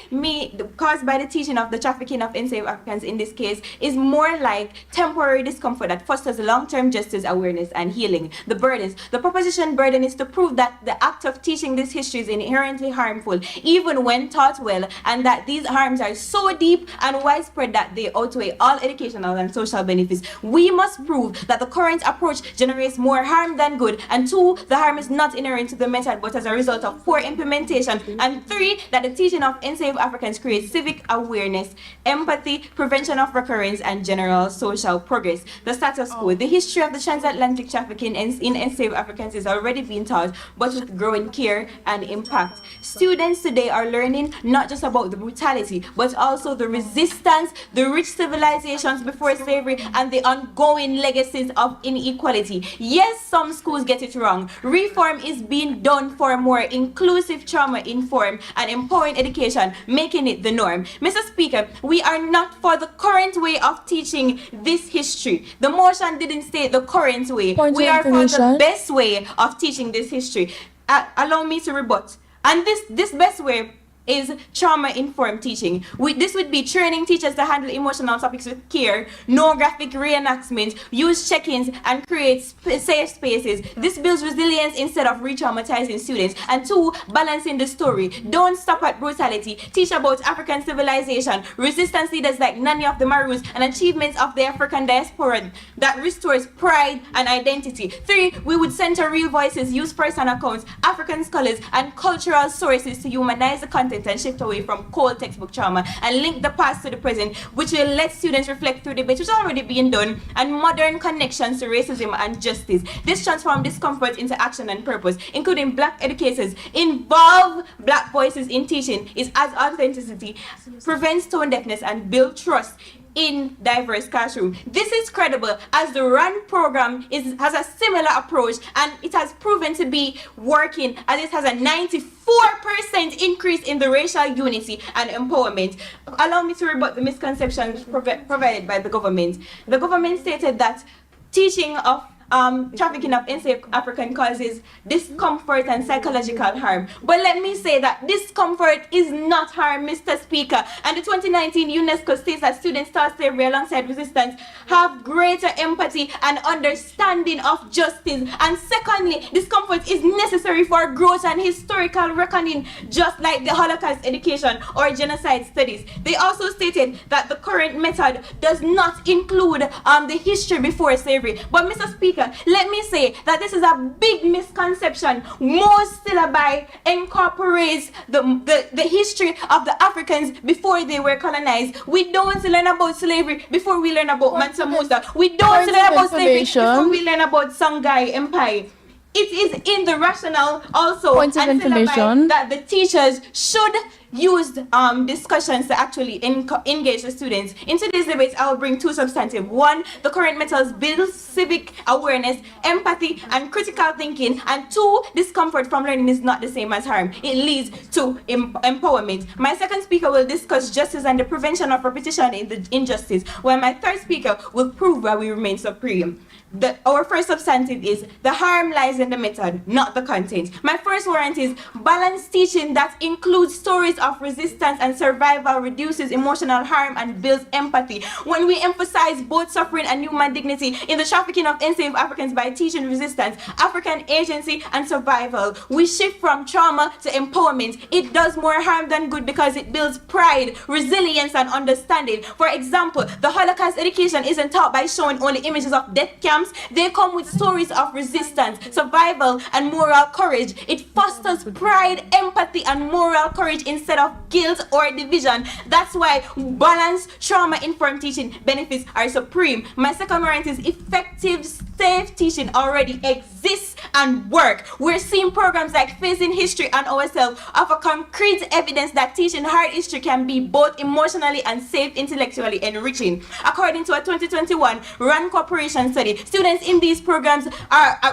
[SPEAKER 9] caused by the teaching of the trafficking of enslaved Africans in this case is more like temporary discomfort that fosters long-term justice awareness and healing. The burdens. The proposition burden is to prove that the act of teaching this history is inherently harmful, even when taught well, and that these harms are so deep and widespread that they outweigh all educational and social benefits. We must prove that the current approach generates more harm than good, and 2, the harm is not inherent to the method but as a result of poor implementation, and 3, that the teaching of enslaved Africans creates civic awareness, empathy, prevention of recurrence, and general social progress. The status quo. The history of the transatlantic trafficking in enslaved Africans is already being taught, but with growing care and impact. Students today are learning not just about the brutality, but also the resistance, the rich civilizations before slavery, and the ongoing legacies of inequality. Yes, some schools get it wrong. Reform is being done for more inclusive, trauma-informed, and empowering education, making it the norm. Mr. Speaker, we are not for the current way of teaching this history. The motion didn't state the current way. We are for the best way of teaching this history. Allow me to rebut. And this best way is trauma-informed teaching. This would be training teachers to handle emotional topics with care, no graphic reenactment, use check-ins, and create safe spaces. This builds resilience instead of re-traumatizing students. And 2, balancing the story. Don't stop at brutality. Teach about African civilization, resistance leaders like Nani of the Maroons, and achievements of the African diaspora that restores pride and identity. 3, we would center real voices, use first-hand accounts, African scholars, and cultural sources to humanize the content and shift away from cold textbook trauma, and link the past to the present, which will let students reflect through debate, which is already being done, and modern connections to racism and justice. This transforms discomfort into action and purpose, including Black educators. Involve Black voices in teaching is as authenticity, prevents tone deafness, and build trust.
[SPEAKER 19] in diverse classroom. This is credible as the RUN program has a similar approach, and it has proven to be working, as it has a 94% increase in the racial unity and empowerment. Allow me to rebut the misconceptions provided by the government. The government stated that teaching of trafficking of enslaved African causes discomfort and psychological harm. But let me say that discomfort is not harm, Mr. Speaker. And the 2019 UNESCO states that students taught slavery alongside resistance have greater empathy and understanding of justice. And secondly, discomfort is necessary for growth and historical reckoning, just like the Holocaust education or genocide studies. They also stated that the current method does not include the history before slavery. But Mr. Speaker, let me say that this is a big misconception. Most syllabi incorporates the history of the Africans before they were colonized. We don't learn about slavery before we learn about Mansa Musa. We don't learn about slavery before we learn about Songhai Empire. It is in the rationale also
[SPEAKER 17] Points of information
[SPEAKER 19] that the teachers should use discussions to actually engage the students. In today's debate, I will bring two substantive. One, the current methods build civic awareness, empathy, and critical thinking. And two, discomfort from learning is not the same as harm. It leads to empowerment. My second speaker will discuss justice and the prevention of repetition in the injustice, while my third speaker will prove why we remain supreme. Our first substantive is the harm lies in the method, not the content. My first warrant is balanced teaching that includes stories of resistance and survival, reduces emotional harm and builds empathy. When we emphasize both suffering and human dignity in the trafficking of enslaved Africans by teaching resistance, African agency and survival, we shift from trauma to empowerment. It does more harm than good because it builds pride, resilience, and understanding. For example, the Holocaust education isn't taught by showing only images of death camps. They come with stories of resistance, survival, and moral courage. It fosters pride, empathy, and moral courage instead of guilt or division. That's why balanced, trauma-informed teaching benefits are supreme. My second warrant is effective, safe teaching already exists and work. We're seeing programs like Facing History and Ourselves offer concrete evidence that teaching hard history can be both emotionally and safe, intellectually enriching. According to a 2021 RUN Corporation study, students in these programs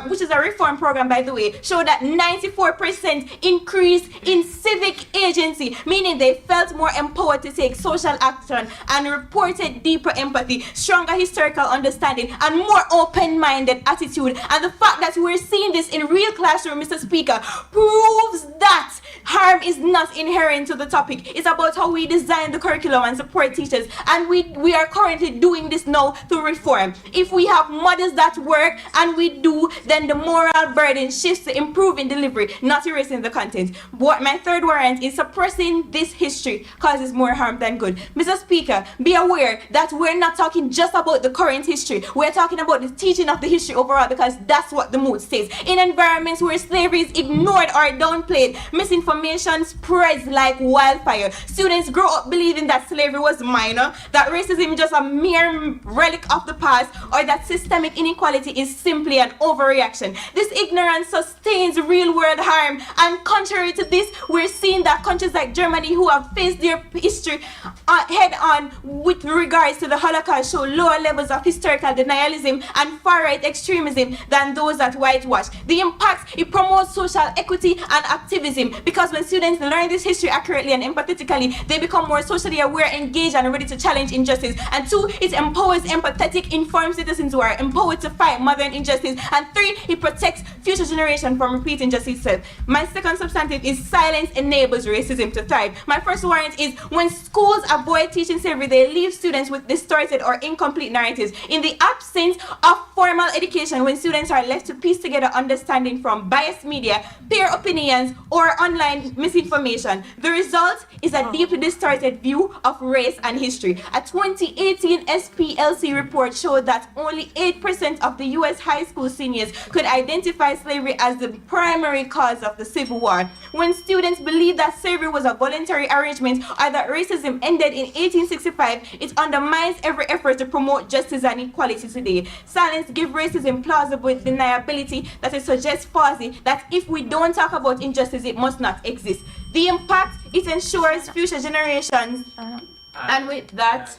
[SPEAKER 19] which is a reform program by the way, show that 94% increase in civic agency, meaning they felt more empowered to take social action and reported deeper empathy, stronger historical understanding, and more open-minded attitude. And the fact that we're seeing this in real classroom, Mr. Speaker, proves that harm is not inherent to the topic. It's about how we design the curriculum and support teachers, and we are currently doing this now through reform. If we have models that work, and we do, then the moral burden shifts to improving delivery, not erasing the content. What my third warrant is suppressing this history causes more harm than good. Mr. Speaker, be aware that we're not talking just about the current history. We're talking about the teaching of the history overall, because that's what the mood says. In environments where slavery is ignored or downplayed, misinformation spreads like wildfire. Students grow up believing that slavery was minor, that racism is just a mere relic of the past, or that systemic inequality is simply an overreaction. This ignorance sustains real-world harm, and contrary to this, we're seeing that countries like Germany, who have faced their history head-on with regards to the Holocaust, show lower levels of historical denialism and far-right extremism than those that whitewash. The impact, it promotes social equity and activism, because when students learn this history accurately and empathetically, they become more socially aware, engaged, and ready to challenge injustice. And two, it empowers empathetic, informed citizens who are empowered to fight modern injustice. And three, it protects future generations from repeating injustice itself. My second substantive is silence enables racism to thrive. My first warrant is when schools avoid teaching slavery, they leave students with distorted or incomplete narratives. In the absence of formal education, when students are left to piece together understanding from biased media, peer opinions, or online misinformation, the result is a deeply distorted view of race and history. A 2018 SPLC report showed that only 8% of the U.S. high school seniors could identify slavery as the primary cause of the Civil War. When students believe that slavery was a voluntary arrangement or that racism ended in 1865, it undermines every effort to promote justice and equality today. Silence gives racism plausible deniability that it suggests falsely that if we don't talk about injustice, it must not exist. The impact, it ensures future generations, and with that,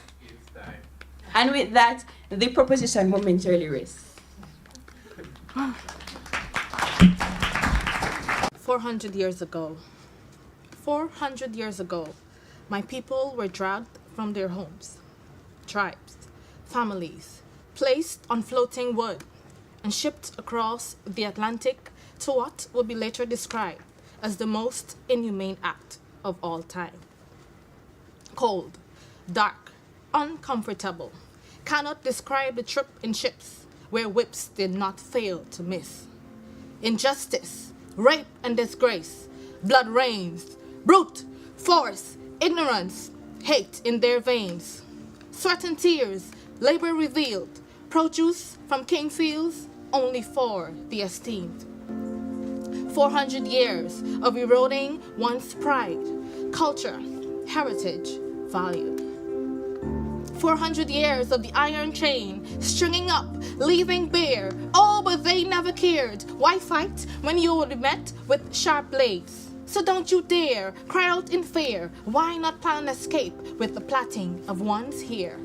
[SPEAKER 19] And with that, the proposition momentarily rests.
[SPEAKER 20] 400 years ago. 400 years ago, my people were dragged from their homes, tribes, families, placed on floating wood, and shipped across the Atlantic to what will be later described as the most inhumane act of all time. Cold, dark, uncomfortable, cannot describe the trip in ships where whips did not fail to miss. Injustice, rape and disgrace, blood rains, brute, force, ignorance, hate in their veins. Sweat and tears, labor revealed, produce from king fields only for the esteemed. 400 years of eroding one's pride, culture, heritage, value. 400 years of the iron chain, stringing up, leaving bare. Oh, but they never cared. Why fight when you would be met with sharp blades? So don't you dare cry out in fear. Why not plan escape with the plaiting of one's hair?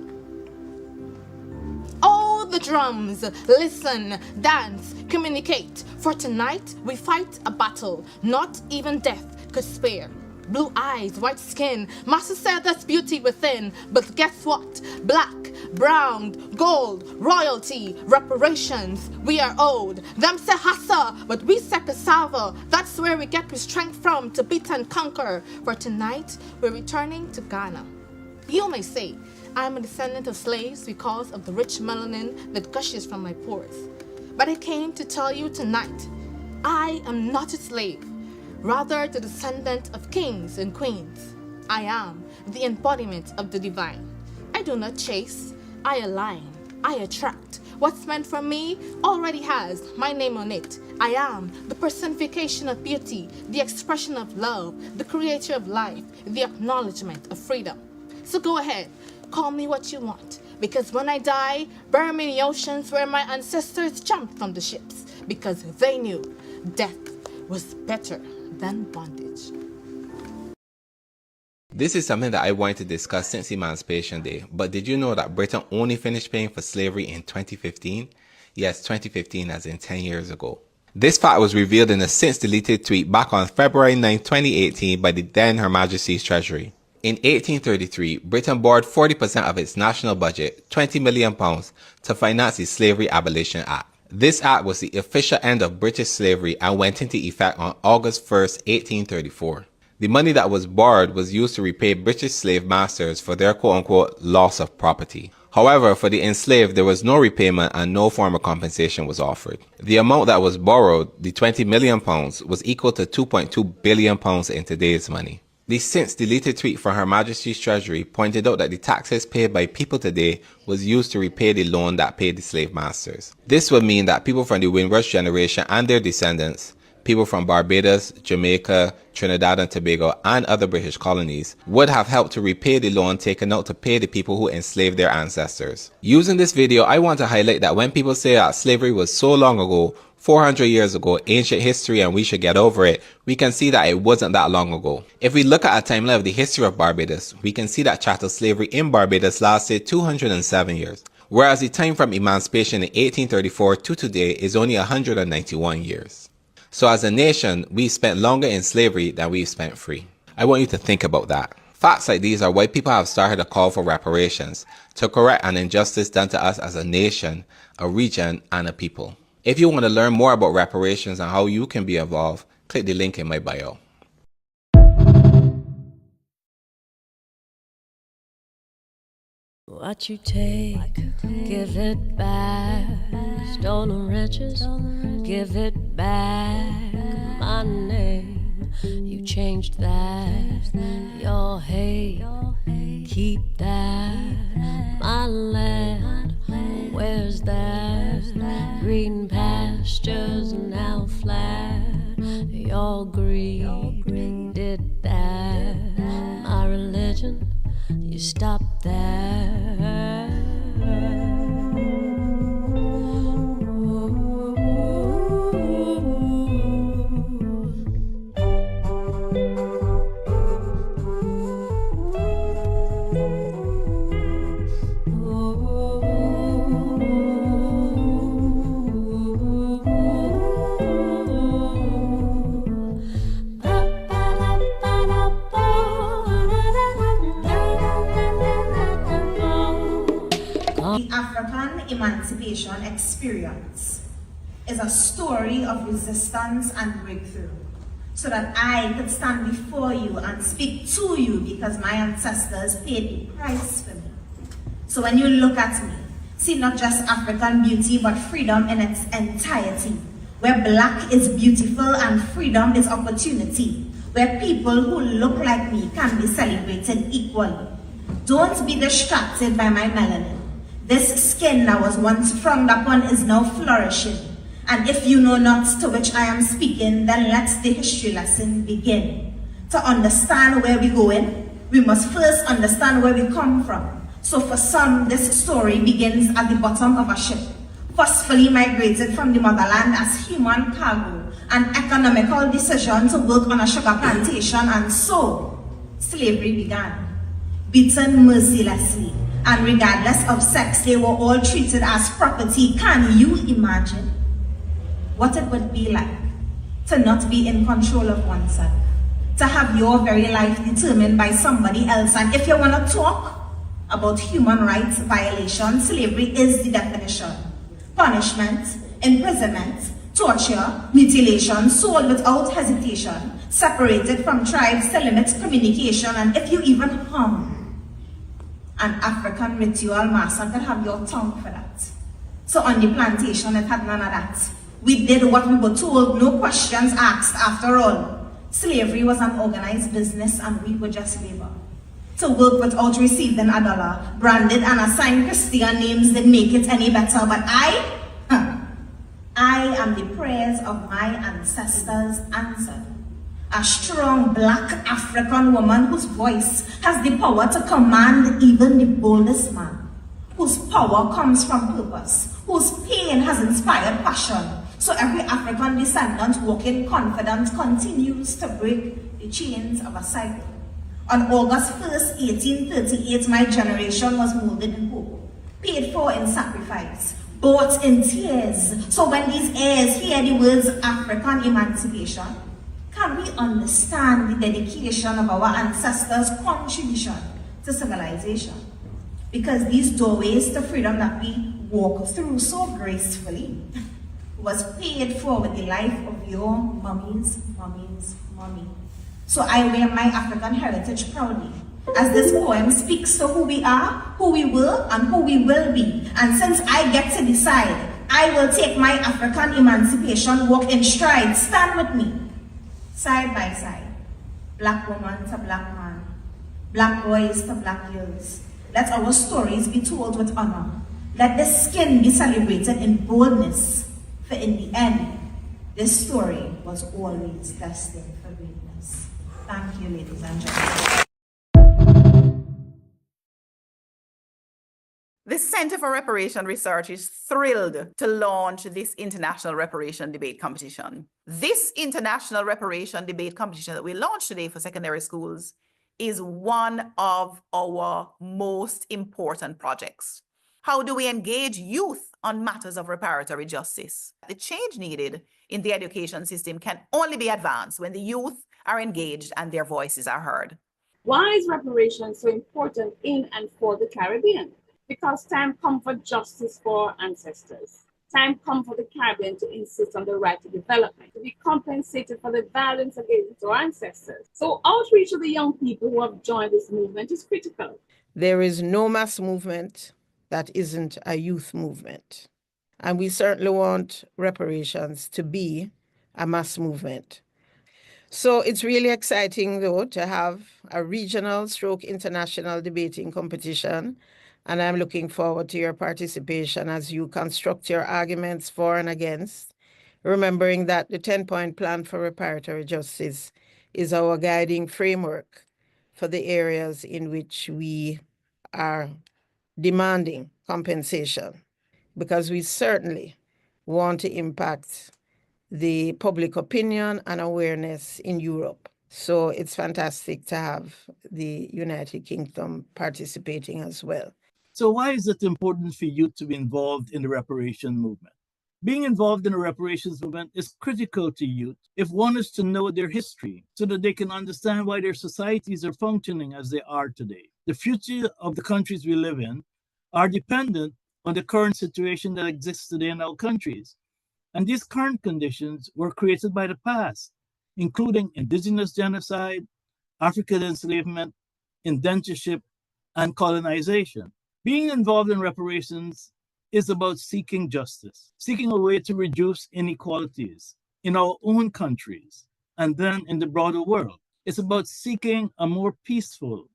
[SPEAKER 20] Oh, the drums, listen, dance, communicate. For tonight we fight a battle not even death could spare. Blue eyes, white skin, master said that's beauty within. But guess what? Black, brown, gold, royalty, reparations we are owed. Them say hassa, but we say cassava. That's where we get the strength from to beat and conquer. For tonight we're returning to Ghana. You may say, I'm a descendant of slaves because of the rich melanin that gushes from my pores. But I came to tell you tonight, I am not a slave. Rather the descendant of kings and queens. I am the embodiment of the divine. I do not chase, I align, I attract. What's meant for me already has my name on it. I am the personification of beauty, the expression of love, the creator of life, the acknowledgement of freedom. So go ahead, call me what you want, because when I die, bury me in the oceans where my ancestors jumped from the ships, because they knew death was better than bondage.
[SPEAKER 21] This is something that I wanted to discuss since Emancipation Day, but did you know that Britain only finished paying for slavery in 2015? Yes, 2015 as in 10 years ago. This fact was revealed in a since deleted tweet back on February 9, 2018 by the then Her Majesty's Treasury. In 1833, Britain borrowed 40% of its national budget, £20 million, to finance the Slavery Abolition Act. This act was the official end of British slavery and went into effect on August 1, 1834. The money that was borrowed was used to repay British slave masters for their quote-unquote loss of property. However, for the enslaved, there was no repayment and no form of compensation was offered. The amount that was borrowed, the £20 million, was equal to £2.2 billion in today's money. The since deleted tweet from Her Majesty's Treasury pointed out that the taxes paid by people today was used to repay the loan that paid the slave masters. This would mean that people from the Windrush generation and their descendants, people from Barbados, Jamaica, Trinidad and Tobago and other British colonies, would have helped to repay the loan taken out to pay the people who enslaved their ancestors. Using this video, I want to highlight that when people say that slavery was so long ago, 400 years ago, ancient history and we should get over it, we can see that it wasn't that long ago. If we look at a timeline of the history of Barbados, we can see that chattel slavery in Barbados lasted 207 years, whereas the time from emancipation in 1834 to today is only 191 years. So as a nation, we spent longer in slavery than we've spent free. I want you to think about that. Facts like these are why people have started a call for reparations, to correct an injustice done to us as a nation, a region, and a people. If you want to learn more about reparations and how you can be involved, click the link in my bio.
[SPEAKER 22] What you take, give it back. Stolen riches, give it back. My name, you changed that. Your hate, keep that. My land, where's that? Green pastures now flat. Your greed did that. My religion, you stop that.
[SPEAKER 3] The African emancipation experience is a story of resistance and breakthrough, so that I could stand before you and speak to you because my ancestors paid the price for me. So when you look at me, see not just African beauty, but freedom in its entirety, where black is beautiful and freedom is opportunity, where people who look like me can be celebrated equally. Don't be distracted by my melanin. This skin that was once frowned upon is now flourishing. And if you know not to which I am speaking, then let the history lesson begin. To understand where we're going, we must first understand where we come from. So for some, this story begins at the bottom of a ship, forcefully migrated from the motherland as human cargo, an economical decision to work on a sugar plantation, and so slavery began. Beaten mercilessly, and regardless of sex, they were all treated as property. Can you imagine what it would be like to not be in control of oneself, to have your very life determined by somebody else? And if you want to talk about human rights violations, slavery is the definition. Punishment, imprisonment, torture, mutilation, sold without hesitation, separated from tribes to limit communication, and if you even hum an African ritual master could have your tongue for that. So on the plantation, it had none of that. We did what we were told, no questions asked. After all, slavery was an organized business and we were just labor. To work without receiving a dollar, branded and assigned Christian names didn't make it any better. But I am the prayers of my ancestors answered. A strong black African woman whose voice has the power to command even the boldest man, whose power comes from purpose, whose pain has inspired passion. So every African descendant walking confident continues to break the chains of a cycle. On August 1st, 1838, my generation was molded in hope, paid for in sacrifice, bought in tears. So when these heirs hear the words African emancipation, can we understand the dedication of our ancestors' contribution to civilization? Because these doorways to freedom that we walk through so gracefully was paid for with the life of your mummy's mummy. So I wear my African heritage proudly, as this poem speaks to who we are, who we were, and who we will be. And since I get to decide, I will take my African emancipation walk in stride. Stand with me, side by side, black woman to black man, black boys to black girls. Let our stories be told with honor. Let the skin be celebrated in boldness, for in the end, this story was always destined for greatness. Thank you, ladies and gentlemen.
[SPEAKER 12] The Center for Reparation Research is thrilled to launch this international reparation debate competition. This international reparation debate competition that we launched today for secondary schools is one of our most important projects. How do we engage youth on matters of reparatory justice? The change needed in the education system can only be advanced when the youth are engaged and their voices are heard.
[SPEAKER 13] Why is reparation so important in and for the Caribbean? Because time comes for justice for our ancestors. Time comes for the Caribbean to insist on the right to development, to be compensated for the violence against our ancestors. So outreach to the young people who have joined this movement is critical.
[SPEAKER 14] There is no mass movement that isn't a youth movement. And we certainly want reparations to be a mass movement. So it's really exciting, though, to have a regional stroke international debating competition. And I'm looking forward to your participation as you construct your arguments for and against, remembering that the 10-point plan for reparatory justice is our guiding framework for the areas in which we are demanding compensation, because we certainly want to impact the public opinion and awareness in Europe. So it's fantastic to have the United Kingdom participating as well.
[SPEAKER 15] So why is it important for youth to be involved in the reparation movement? Being involved in the reparations movement is critical to youth if one is to know their history so that they can understand why their societies are functioning as they are today. The future of the countries we live in are dependent on the current situation that exists today in our countries. And these current conditions were created by the past, including indigenous genocide, African enslavement, indentureship, and colonization. Being involved in reparations is about seeking justice, seeking a way to reduce inequalities in our own countries and then in the broader world. It's about seeking a more peaceful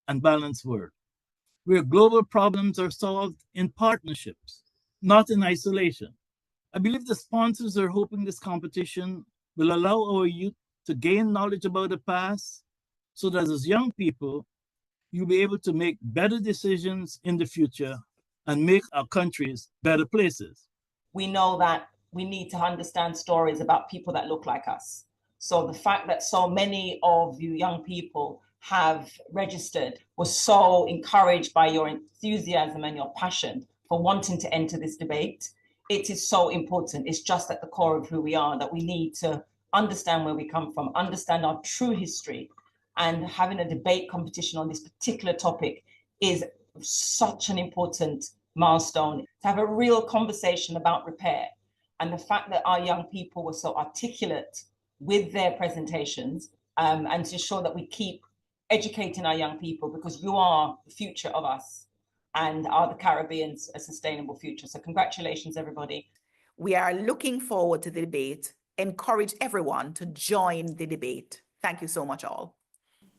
[SPEAKER 15] and balanced world, where global problems are solved in partnerships, not in isolation. I believe the sponsors are hoping this competition will allow our youth to gain knowledge about the past so that as young people, you'll be able to make better decisions in the future and make our countries better places.
[SPEAKER 16] We know that we need to understand stories about people that look like us. So the fact that so many of you young people have registered was so encouraged by your enthusiasm and your passion for wanting to enter this debate. It is so important. It's just at the core of who we are that we need to understand where we come from, understand our true history, and having a debate competition on this particular topic is such an important milestone. To have a real conversation about repair, and the fact that our young people were so articulate with their presentations, and to ensure that we keep educating our young people, because you are the future of us and are the Caribbean's a sustainable future. So congratulations, everybody.
[SPEAKER 12] We are looking forward to the debate. Encourage everyone to join the debate. Thank you so much, all.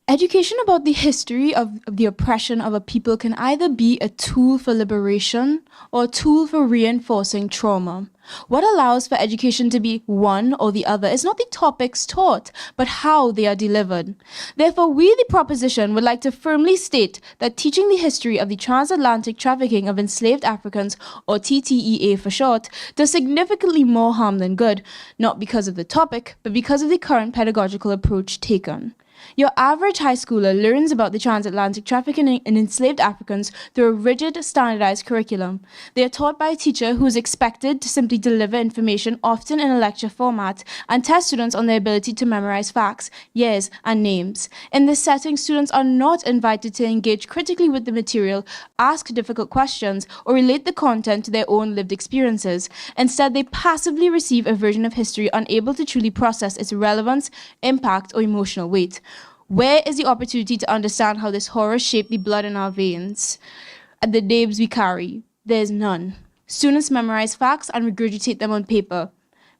[SPEAKER 17] Education about the history of the oppression of a people can either be a tool for liberation or a tool for reinforcing trauma. What allows for education to be one or the other is not the topics taught, but how they are delivered. Therefore, we, the proposition, would like to firmly state that teaching the history of the transatlantic trafficking of enslaved Africans, or TTEA for short, does significantly more harm than good, not because of the topic, but because of the current pedagogical approach taken. Your average high schooler learns about the transatlantic trafficking in enslaved Africans through a rigid, standardized curriculum. They are taught by a teacher who is expected to simply deliver information, often in a lecture format, and test students on their ability to memorize facts, years, and names. In this setting, students are not invited to engage critically with the material, ask difficult questions, or relate the content to their own lived experiences. Instead, they passively receive a version of history unable to truly process its relevance, impact, or emotional weight. Where is the opportunity to understand how this horror shaped the blood in our veins and the names we carry? There is none. Students memorize facts and regurgitate them on paper.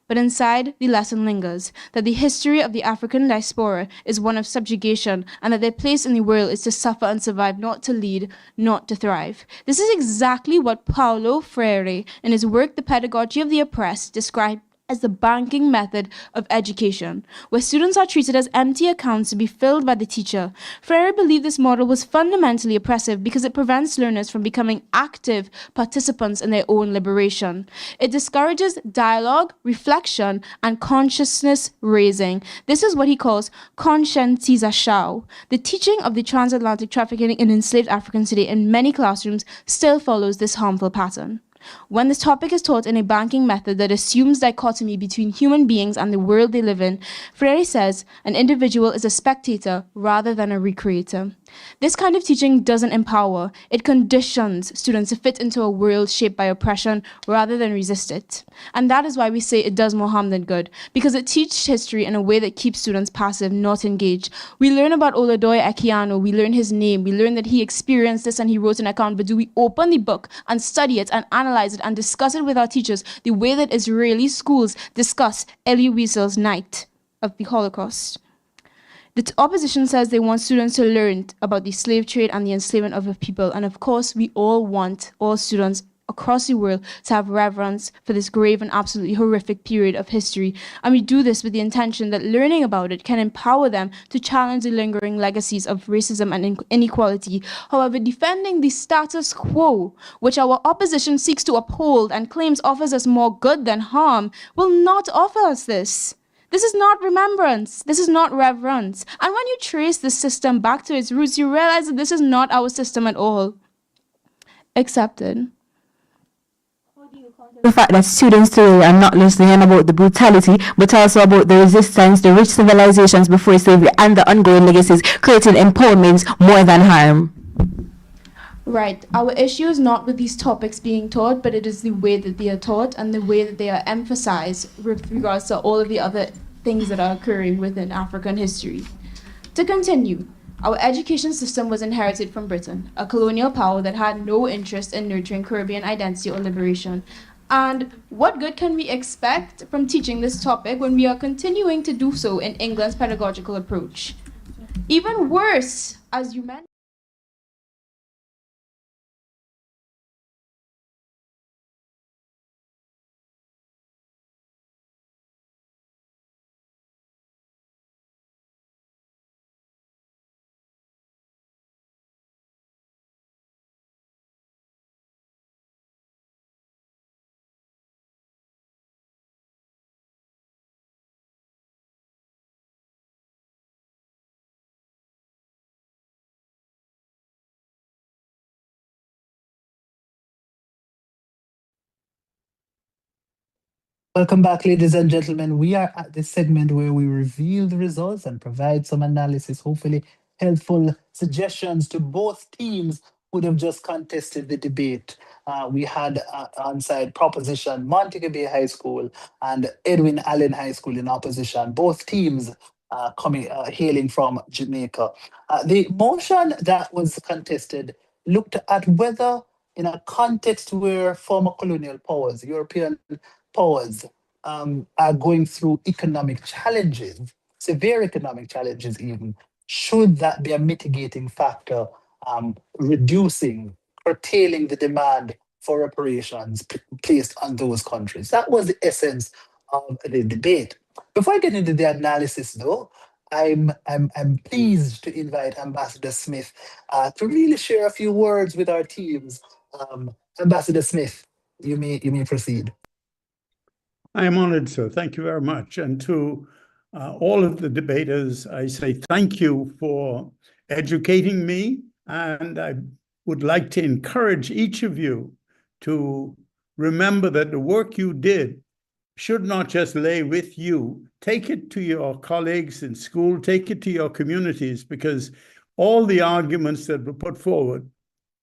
[SPEAKER 17] But inside, the lesson lingers, that the history of the African diaspora is one of subjugation, and that their place in the world is to suffer and survive, not to lead, not to thrive. This is exactly what Paulo Freire, in his work The Pedagogy of the Oppressed, described as the banking method of education, where students are treated as empty accounts to be filled by the teacher. Freire believed this model was fundamentally oppressive because it prevents learners from becoming active participants in their own liberation. It discourages dialogue, reflection, and consciousness raising. This is what he calls conscientization. The teaching of the transatlantic trafficking in enslaved Africans today in many classrooms still follows this harmful pattern. When this topic is taught in a banking method that assumes dichotomy between human beings and the world they live in, Freire says an individual is a spectator rather than a recreator. This kind of teaching doesn't empower, it conditions students to fit into a world shaped by oppression rather than resist it. And that is why we say it does more harm than good, because it teaches history in a way that keeps students passive, not engaged. We learn about Oladoye Ekiano, we learn his name, we learn that he experienced this and he wrote an account, but do we open the book and study it and analyze it and discuss it with our teachers the way that Israeli schools discuss Elie Wiesel's Night of the Holocaust? The opposition says they want students to learn about the slave trade and the enslavement of people. And of course, we all want all students across the world to have reverence for this grave and absolutely horrific period of history. And we do this with the intention that learning about it can empower them to challenge the lingering legacies of racism and inequality. However, defending the status quo, which our opposition seeks to uphold and claims offers us more good than harm, will not offer us this. This is not remembrance. This is not reverence. And when you trace the system back to its roots, you realize that this is not our system at all. Accepted.
[SPEAKER 18] The fact that students today are not listening about the brutality, but also about the resistance, the rich civilizations before slavery, and the ongoing legacies, creating empowerment more than harm.
[SPEAKER 17] Right. Our issue is not with these topics being taught, but it is the way that they are taught and the way that they are emphasized with regards to all of the other things that are occurring within African history. To continue, our education system was inherited from Britain, a colonial power that had no interest in nurturing Caribbean identity or liberation. And what good can we expect from teaching this topic when we are continuing to do so in England's pedagogical approach? Even worse, as you mentioned,
[SPEAKER 1] Welcome back, ladies and gentlemen. We are at the segment where we reveal the results and provide some analysis, hopefully helpful suggestions to both teams who have just contested the debate. We had on side proposition Montego Bay High School and Edwin Allen High School in opposition. Both teams hailing from Jamaica. The motion that was contested looked at whether, in a context where former colonial powers, European powers, are going through economic challenges, severe economic challenges even, should that be a mitigating factor, reducing, curtailing the demand for reparations placed on those countries? That was the essence of the debate. Before I get into the analysis, though, I'm pleased to invite Ambassador Smith to really share a few words with our teams. Ambassador Smith, you may proceed.
[SPEAKER 4] I am honored, sir. Thank you very much. And to all of the debaters, I say thank you for educating me. And I would like to encourage each of you to remember that the work you did should not just lay with you. Take it to your colleagues in school, take it to your communities, because all the arguments that were put forward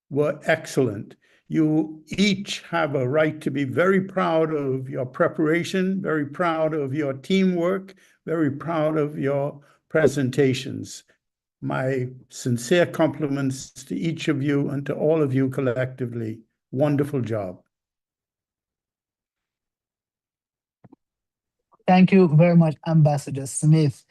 [SPEAKER 4] were excellent. You each have a right to be very proud of your preparation, very proud of your teamwork, very proud of your presentations. My sincere compliments to each of you and to all of you collectively. Wonderful job.
[SPEAKER 1] Thank you very much, Ambassador Smith.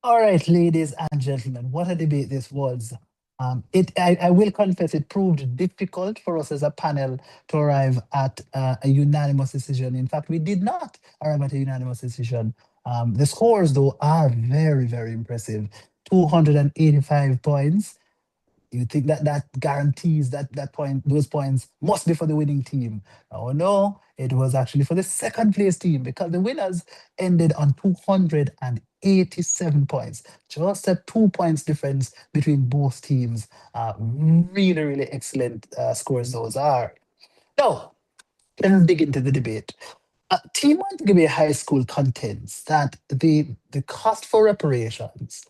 [SPEAKER 1] All right, ladies and gentlemen, what a debate this was. I will confess it proved difficult for us as a panel to arrive at a unanimous decision. In fact, we did not arrive at a unanimous decision. The scores, though, are very, very impressive. 285 points. You think that that guarantees that those points must be for the winning team? Oh no, it was actually for the second place team, because the winners ended on 287 points. Just a 2 points difference between both teams. Really, really excellent scores those are. Now, let's dig into the debate. Team Montego Bay High School contends that the cost for reparations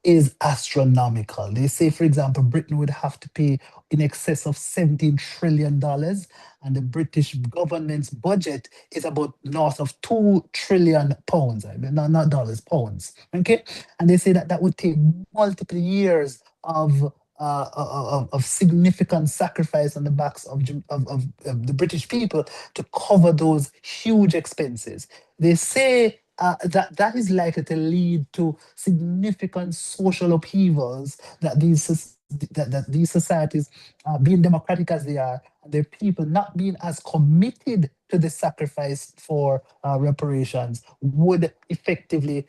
[SPEAKER 1] is astronomical. They say, for example, Britain would have to pay in excess of $17 trillion, and the British government's budget is about north of £2 trillion. Not dollars, pounds. Okay, and they say that that would take multiple years of significant sacrifice on the backs of the British people to cover those huge expenses. They say that is likely to lead to significant social upheavals, that these societies, being democratic as they are, their people not being as committed to the sacrifice for reparations, would effectively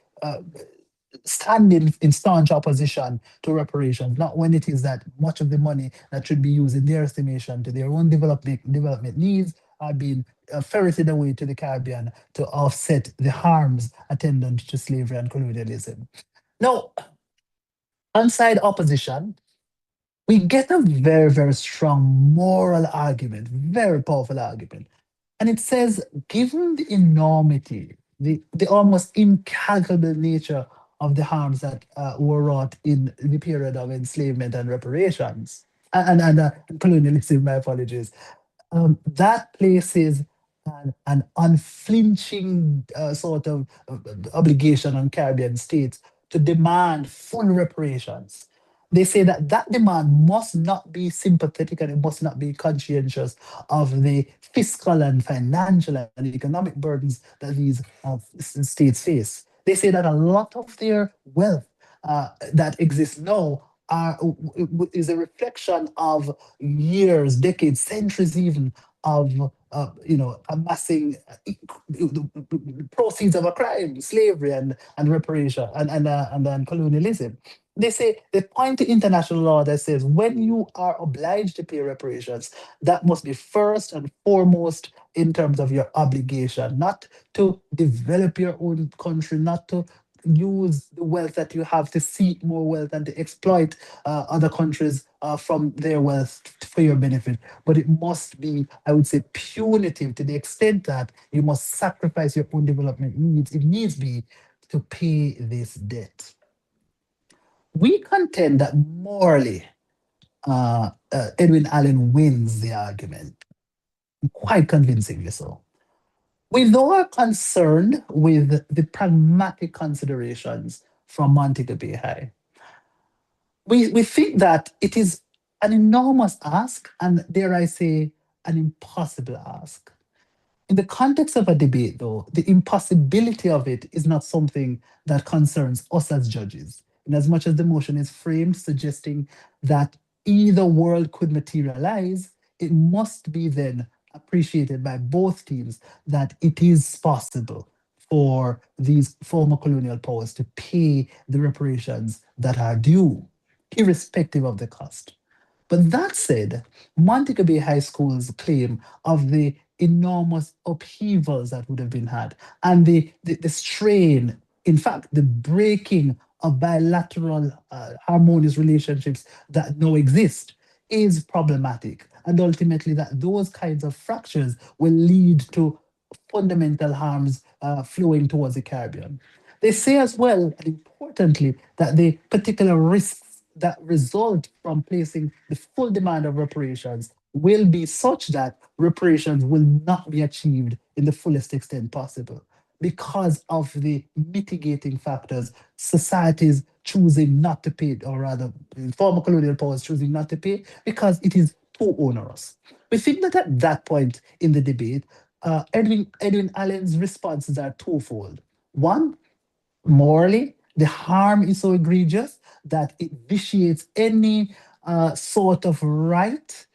[SPEAKER 1] stand in staunch opposition to reparations, not when it is that much of the money that should be used in their estimation to their own development needs are being ferreted away to the Caribbean to offset the harms attendant to slavery and colonialism. Now, on side opposition, we get a very, very strong moral argument, very powerful argument. And it says, given the enormity, the almost incalculable nature of the harms that were wrought in the period of enslavement and reparations, and colonialism, my apologies, that places an unflinching sort of obligation on Caribbean states to demand full reparations. They say that that demand must not be sympathetic and it must not be conscientious of the fiscal and financial and economic burdens that these states face. They say that a lot of their wealth that exists now is a reflection of years, decades, centuries even of amassing proceeds of a crime, slavery and reparation and then colonialism. They say they point to international law that says when you are obliged to pay reparations, that must be first and foremost in terms of your obligation, not to develop your own country, not to use the wealth that you have to seek more wealth and to exploit other countries from their wealth for your benefit. But it must be, I would say, punitive to the extent that you must sacrifice your own development needs, if needs be, to pay this debt. We contend that morally, Edwin Allen wins the argument, quite convincingly so. We though are concerned with the pragmatic considerations from Montego Bay High. We think that it is an enormous ask, and dare I say, an impossible ask. In the context of a debate, though, the impossibility of it is not something that concerns us as judges, in as much as the motion is framed suggesting that either world could materialize, it must be then appreciated by both teams that it is possible for these former colonial powers to pay the reparations that are due, irrespective of the cost. But that said, Montego Bay High School's claim of the enormous upheavals that would have been had and the strain, in fact, the breaking of bilateral harmonious relationships that now exist is problematic. And ultimately, that those kinds of fractures will lead to fundamental harms flowing towards the Caribbean. They say as well, and importantly, that the particular risks that result from placing the full demand of reparations will be such that reparations will not be achieved in the fullest extent possible because of the mitigating factors, societies choosing not to pay, or rather, former colonial powers choosing not to pay because it is too onerous. We think that at that point in the debate, Edwin Allen's responses are twofold. One, morally, the harm is so egregious that it vitiates any sort of right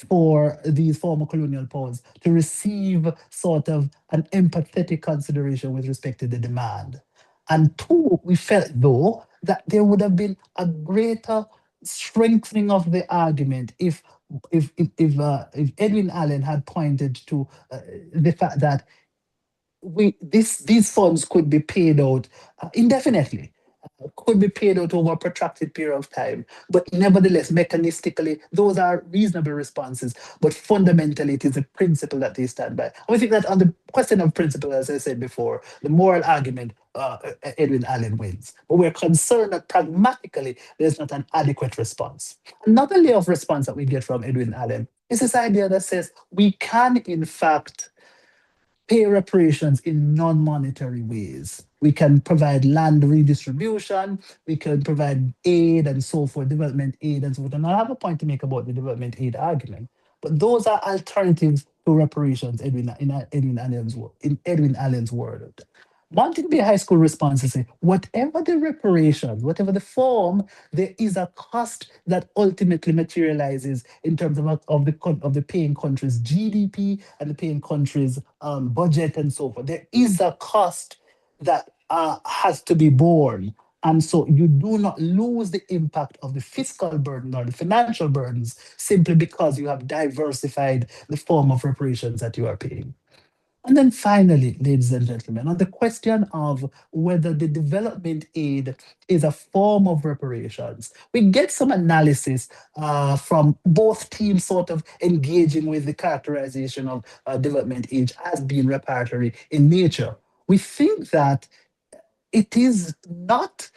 [SPEAKER 1] for these former colonial powers to receive sort of an empathetic consideration with respect to the demand. And two, we felt though that there would have been a greater strengthening of the argument if Edwin Allen had pointed to the fact that these funds could be paid out indefinitely, could be paid out over a protracted period of time. But nevertheless, mechanistically, those are reasonable responses. But fundamentally, it is a principle that they stand by. And we think that on the question of principle, as I said before, the moral argument, Edwin Allen wins. But we're concerned that pragmatically, there's not an adequate response. Another layer of response that we get from Edwin Allen is this idea that says we can, in fact, pay reparations in non-monetary ways. We can provide land redistribution, we can provide aid and so forth, development aid and so forth. And I have a point to make about the development aid argument. But those are alternatives to reparations in Edwin Allen's word. Montego Bay High School response is say, whatever the reparations, whatever the form, there is a cost that ultimately materializes in terms of the paying country's GDP and the paying country's budget and so forth. There is a cost that has to be borne. And so you do not lose the impact of the fiscal burden or the financial burdens simply because you have diversified the form of reparations that you are paying. And then finally, ladies and gentlemen, on the question of whether the development aid is a form of reparations, we get some analysis from both teams sort of engaging with the characterization of development aid as being reparatory in nature. We think that it is not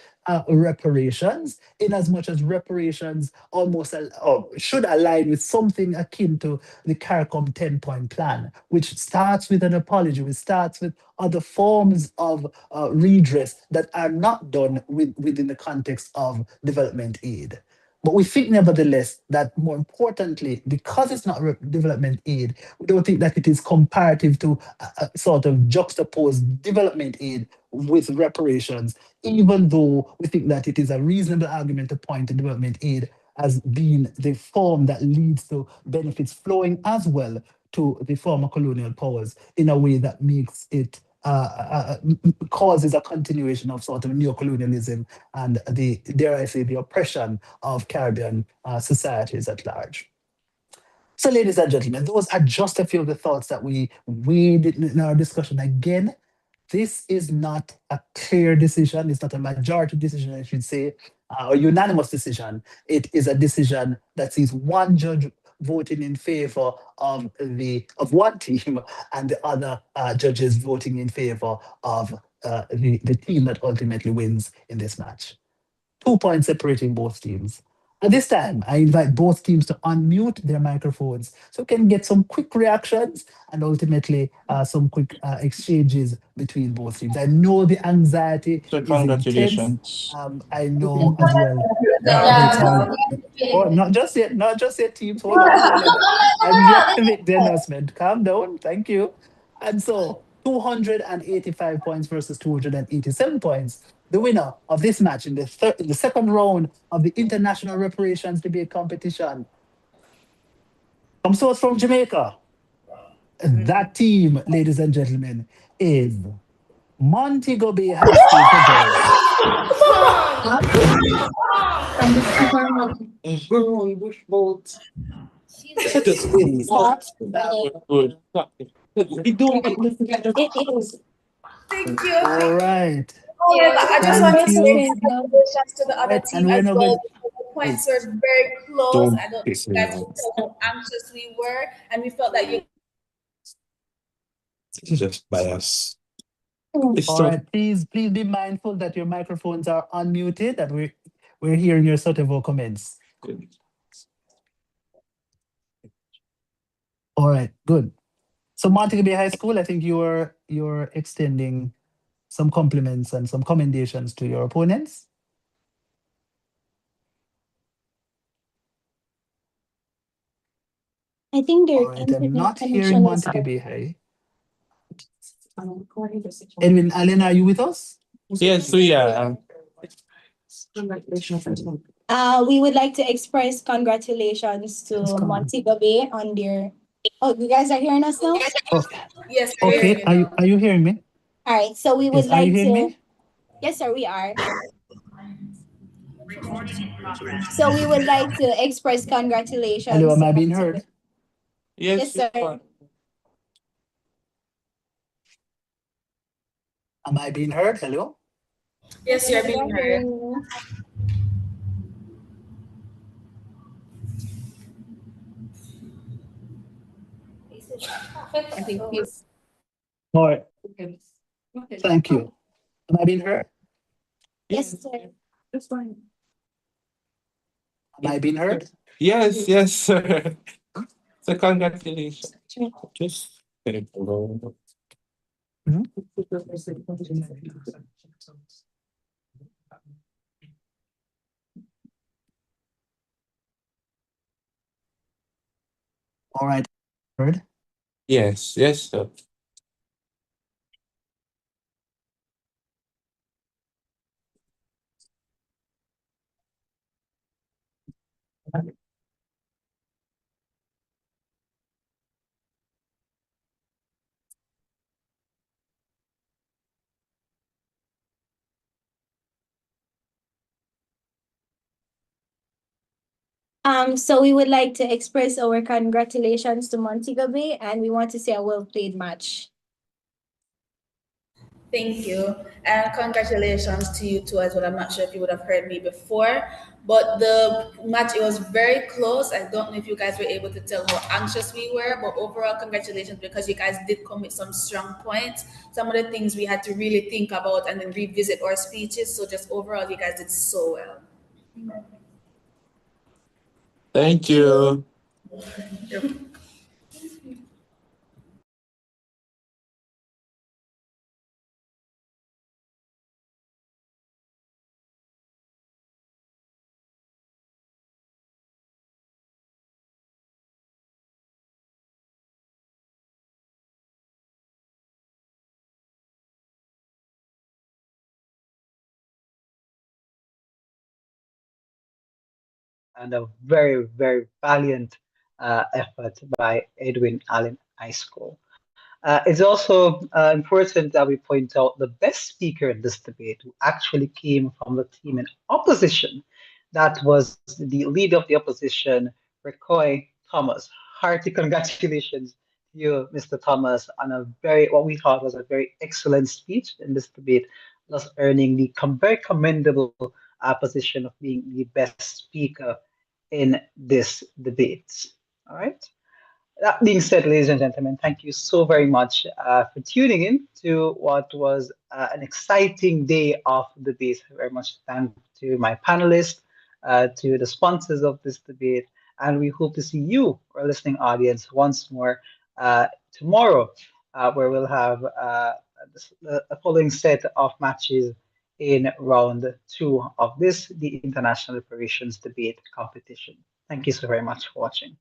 [SPEAKER 1] reparations, in as much as reparations almost should align with something akin to the CARICOM 10-point plan, which starts with an apology, which starts with other forms of redress that are not done within the context of development aid. But we think, nevertheless, that more importantly, because it's not development aid, we don't think that it is comparative to sort of juxtapose development aid with reparations, even though we think that it is a reasonable argument to point to development aid as being the form that leads to benefits flowing as well to the former colonial powers in a way that makes it causes a continuation of sort of neocolonialism and the, dare I say, the oppression of Caribbean societies at large. So, ladies and gentlemen, those are just a few of the thoughts that we weighed in our discussion. Again, this is not a clear decision. It's not a majority decision, I should say, or unanimous decision. It is a decision that sees one judge voting in favor of one team and the other judges voting in favor of the team that ultimately wins in this match. 2 points separating both teams. At this time, I invite both teams to unmute their microphones so we can get some quick reactions and ultimately some quick exchanges between both teams. I know the anxiety
[SPEAKER 8] So
[SPEAKER 1] is intense.
[SPEAKER 8] congratulations.
[SPEAKER 1] I know as well that it's hard. Oh, not just yet, teams. Hold on. I'm yet to make the announcement. Calm down. Thank you. And so 285 points versus 287 points. The winner of this match in the second round of the International Reparations Debate Competition comes to us from Jamaica. That team, ladies and gentlemen, is Montego Bay High School for Girls.
[SPEAKER 5] Thank you.
[SPEAKER 1] All right.
[SPEAKER 5] I just want to say congratulations to the other
[SPEAKER 1] Right,
[SPEAKER 5] team
[SPEAKER 1] and we're
[SPEAKER 5] as
[SPEAKER 1] not
[SPEAKER 5] well.
[SPEAKER 1] going.
[SPEAKER 5] The points were very close.
[SPEAKER 8] Don't
[SPEAKER 5] I don't
[SPEAKER 8] piss
[SPEAKER 5] think you
[SPEAKER 8] me
[SPEAKER 5] guys
[SPEAKER 8] off.
[SPEAKER 5] could tell how anxious we were, and we felt that you.
[SPEAKER 8] It's just bias.
[SPEAKER 1] All right, please be mindful that your microphones are unmuted, that we're hearing your sort of comments. All right, good. So Montego Bay High School, I think you're extending some compliments and some commendations to your opponents.
[SPEAKER 9] I think
[SPEAKER 1] All right, I'm not hearing Montego Bay High. Edwin, Allen, are you with us?
[SPEAKER 8] Yes, we are.
[SPEAKER 9] We would like to express congratulations to Montego Bay on their. Oh, you guys are hearing us now?
[SPEAKER 1] Okay.
[SPEAKER 5] Yes.
[SPEAKER 1] Okay, are you hearing me?
[SPEAKER 9] All right, so we would
[SPEAKER 1] Yes, are you
[SPEAKER 9] like
[SPEAKER 1] hearing
[SPEAKER 9] to.
[SPEAKER 1] me?
[SPEAKER 9] Yes, sir, we are. So we would like to express congratulations.
[SPEAKER 1] Hello, am
[SPEAKER 9] to
[SPEAKER 1] I being
[SPEAKER 9] Montego.
[SPEAKER 1] heard?
[SPEAKER 9] Yes, sir.
[SPEAKER 1] Am I being heard? Hello?
[SPEAKER 5] Yes, you're being heard.
[SPEAKER 9] I think he's.
[SPEAKER 1] All right. Thank you. Am I being heard?
[SPEAKER 9] Yes, sir.
[SPEAKER 8] That's fine.
[SPEAKER 1] Am I being heard?
[SPEAKER 8] Yes, sir. So congratulations. Just let it go.
[SPEAKER 1] All right. Heard?
[SPEAKER 8] Yes, sir.
[SPEAKER 9] So we would like to express our congratulations to Montego Bay, and we want to say a well-played match.
[SPEAKER 5] Thank you. And congratulations to you too as well. I'm not sure if you would have heard me before, But the match, it was very close. I don't know if you guys were able to tell how anxious we were, but overall, congratulations, because you guys did come with some strong points. Some of the things we had to really think about and then revisit our speeches. So just overall, you guys did so well.
[SPEAKER 8] Thank you.
[SPEAKER 2] And a very, very valiant effort by Edwin Allen High School. It's also important that we point out the best speaker in this debate who actually came from the team in opposition. That was the leader of the opposition, Recoy Thomas. Hearty congratulations to you, Mr. Thomas, on a very, what we thought was a very excellent speech in this debate, thus earning the very commendable position of being the best speaker in this debate. All right. That being said, ladies and gentlemen, thank you so very much for tuning in to what was an exciting day of debate. Very much thank to my panelists, to the sponsors of this debate, and we hope to see you, our listening audience, once more tomorrow, where we'll have the following set of matches in round two of this, the International Reparations Debate Competition. Thank you so very much for watching.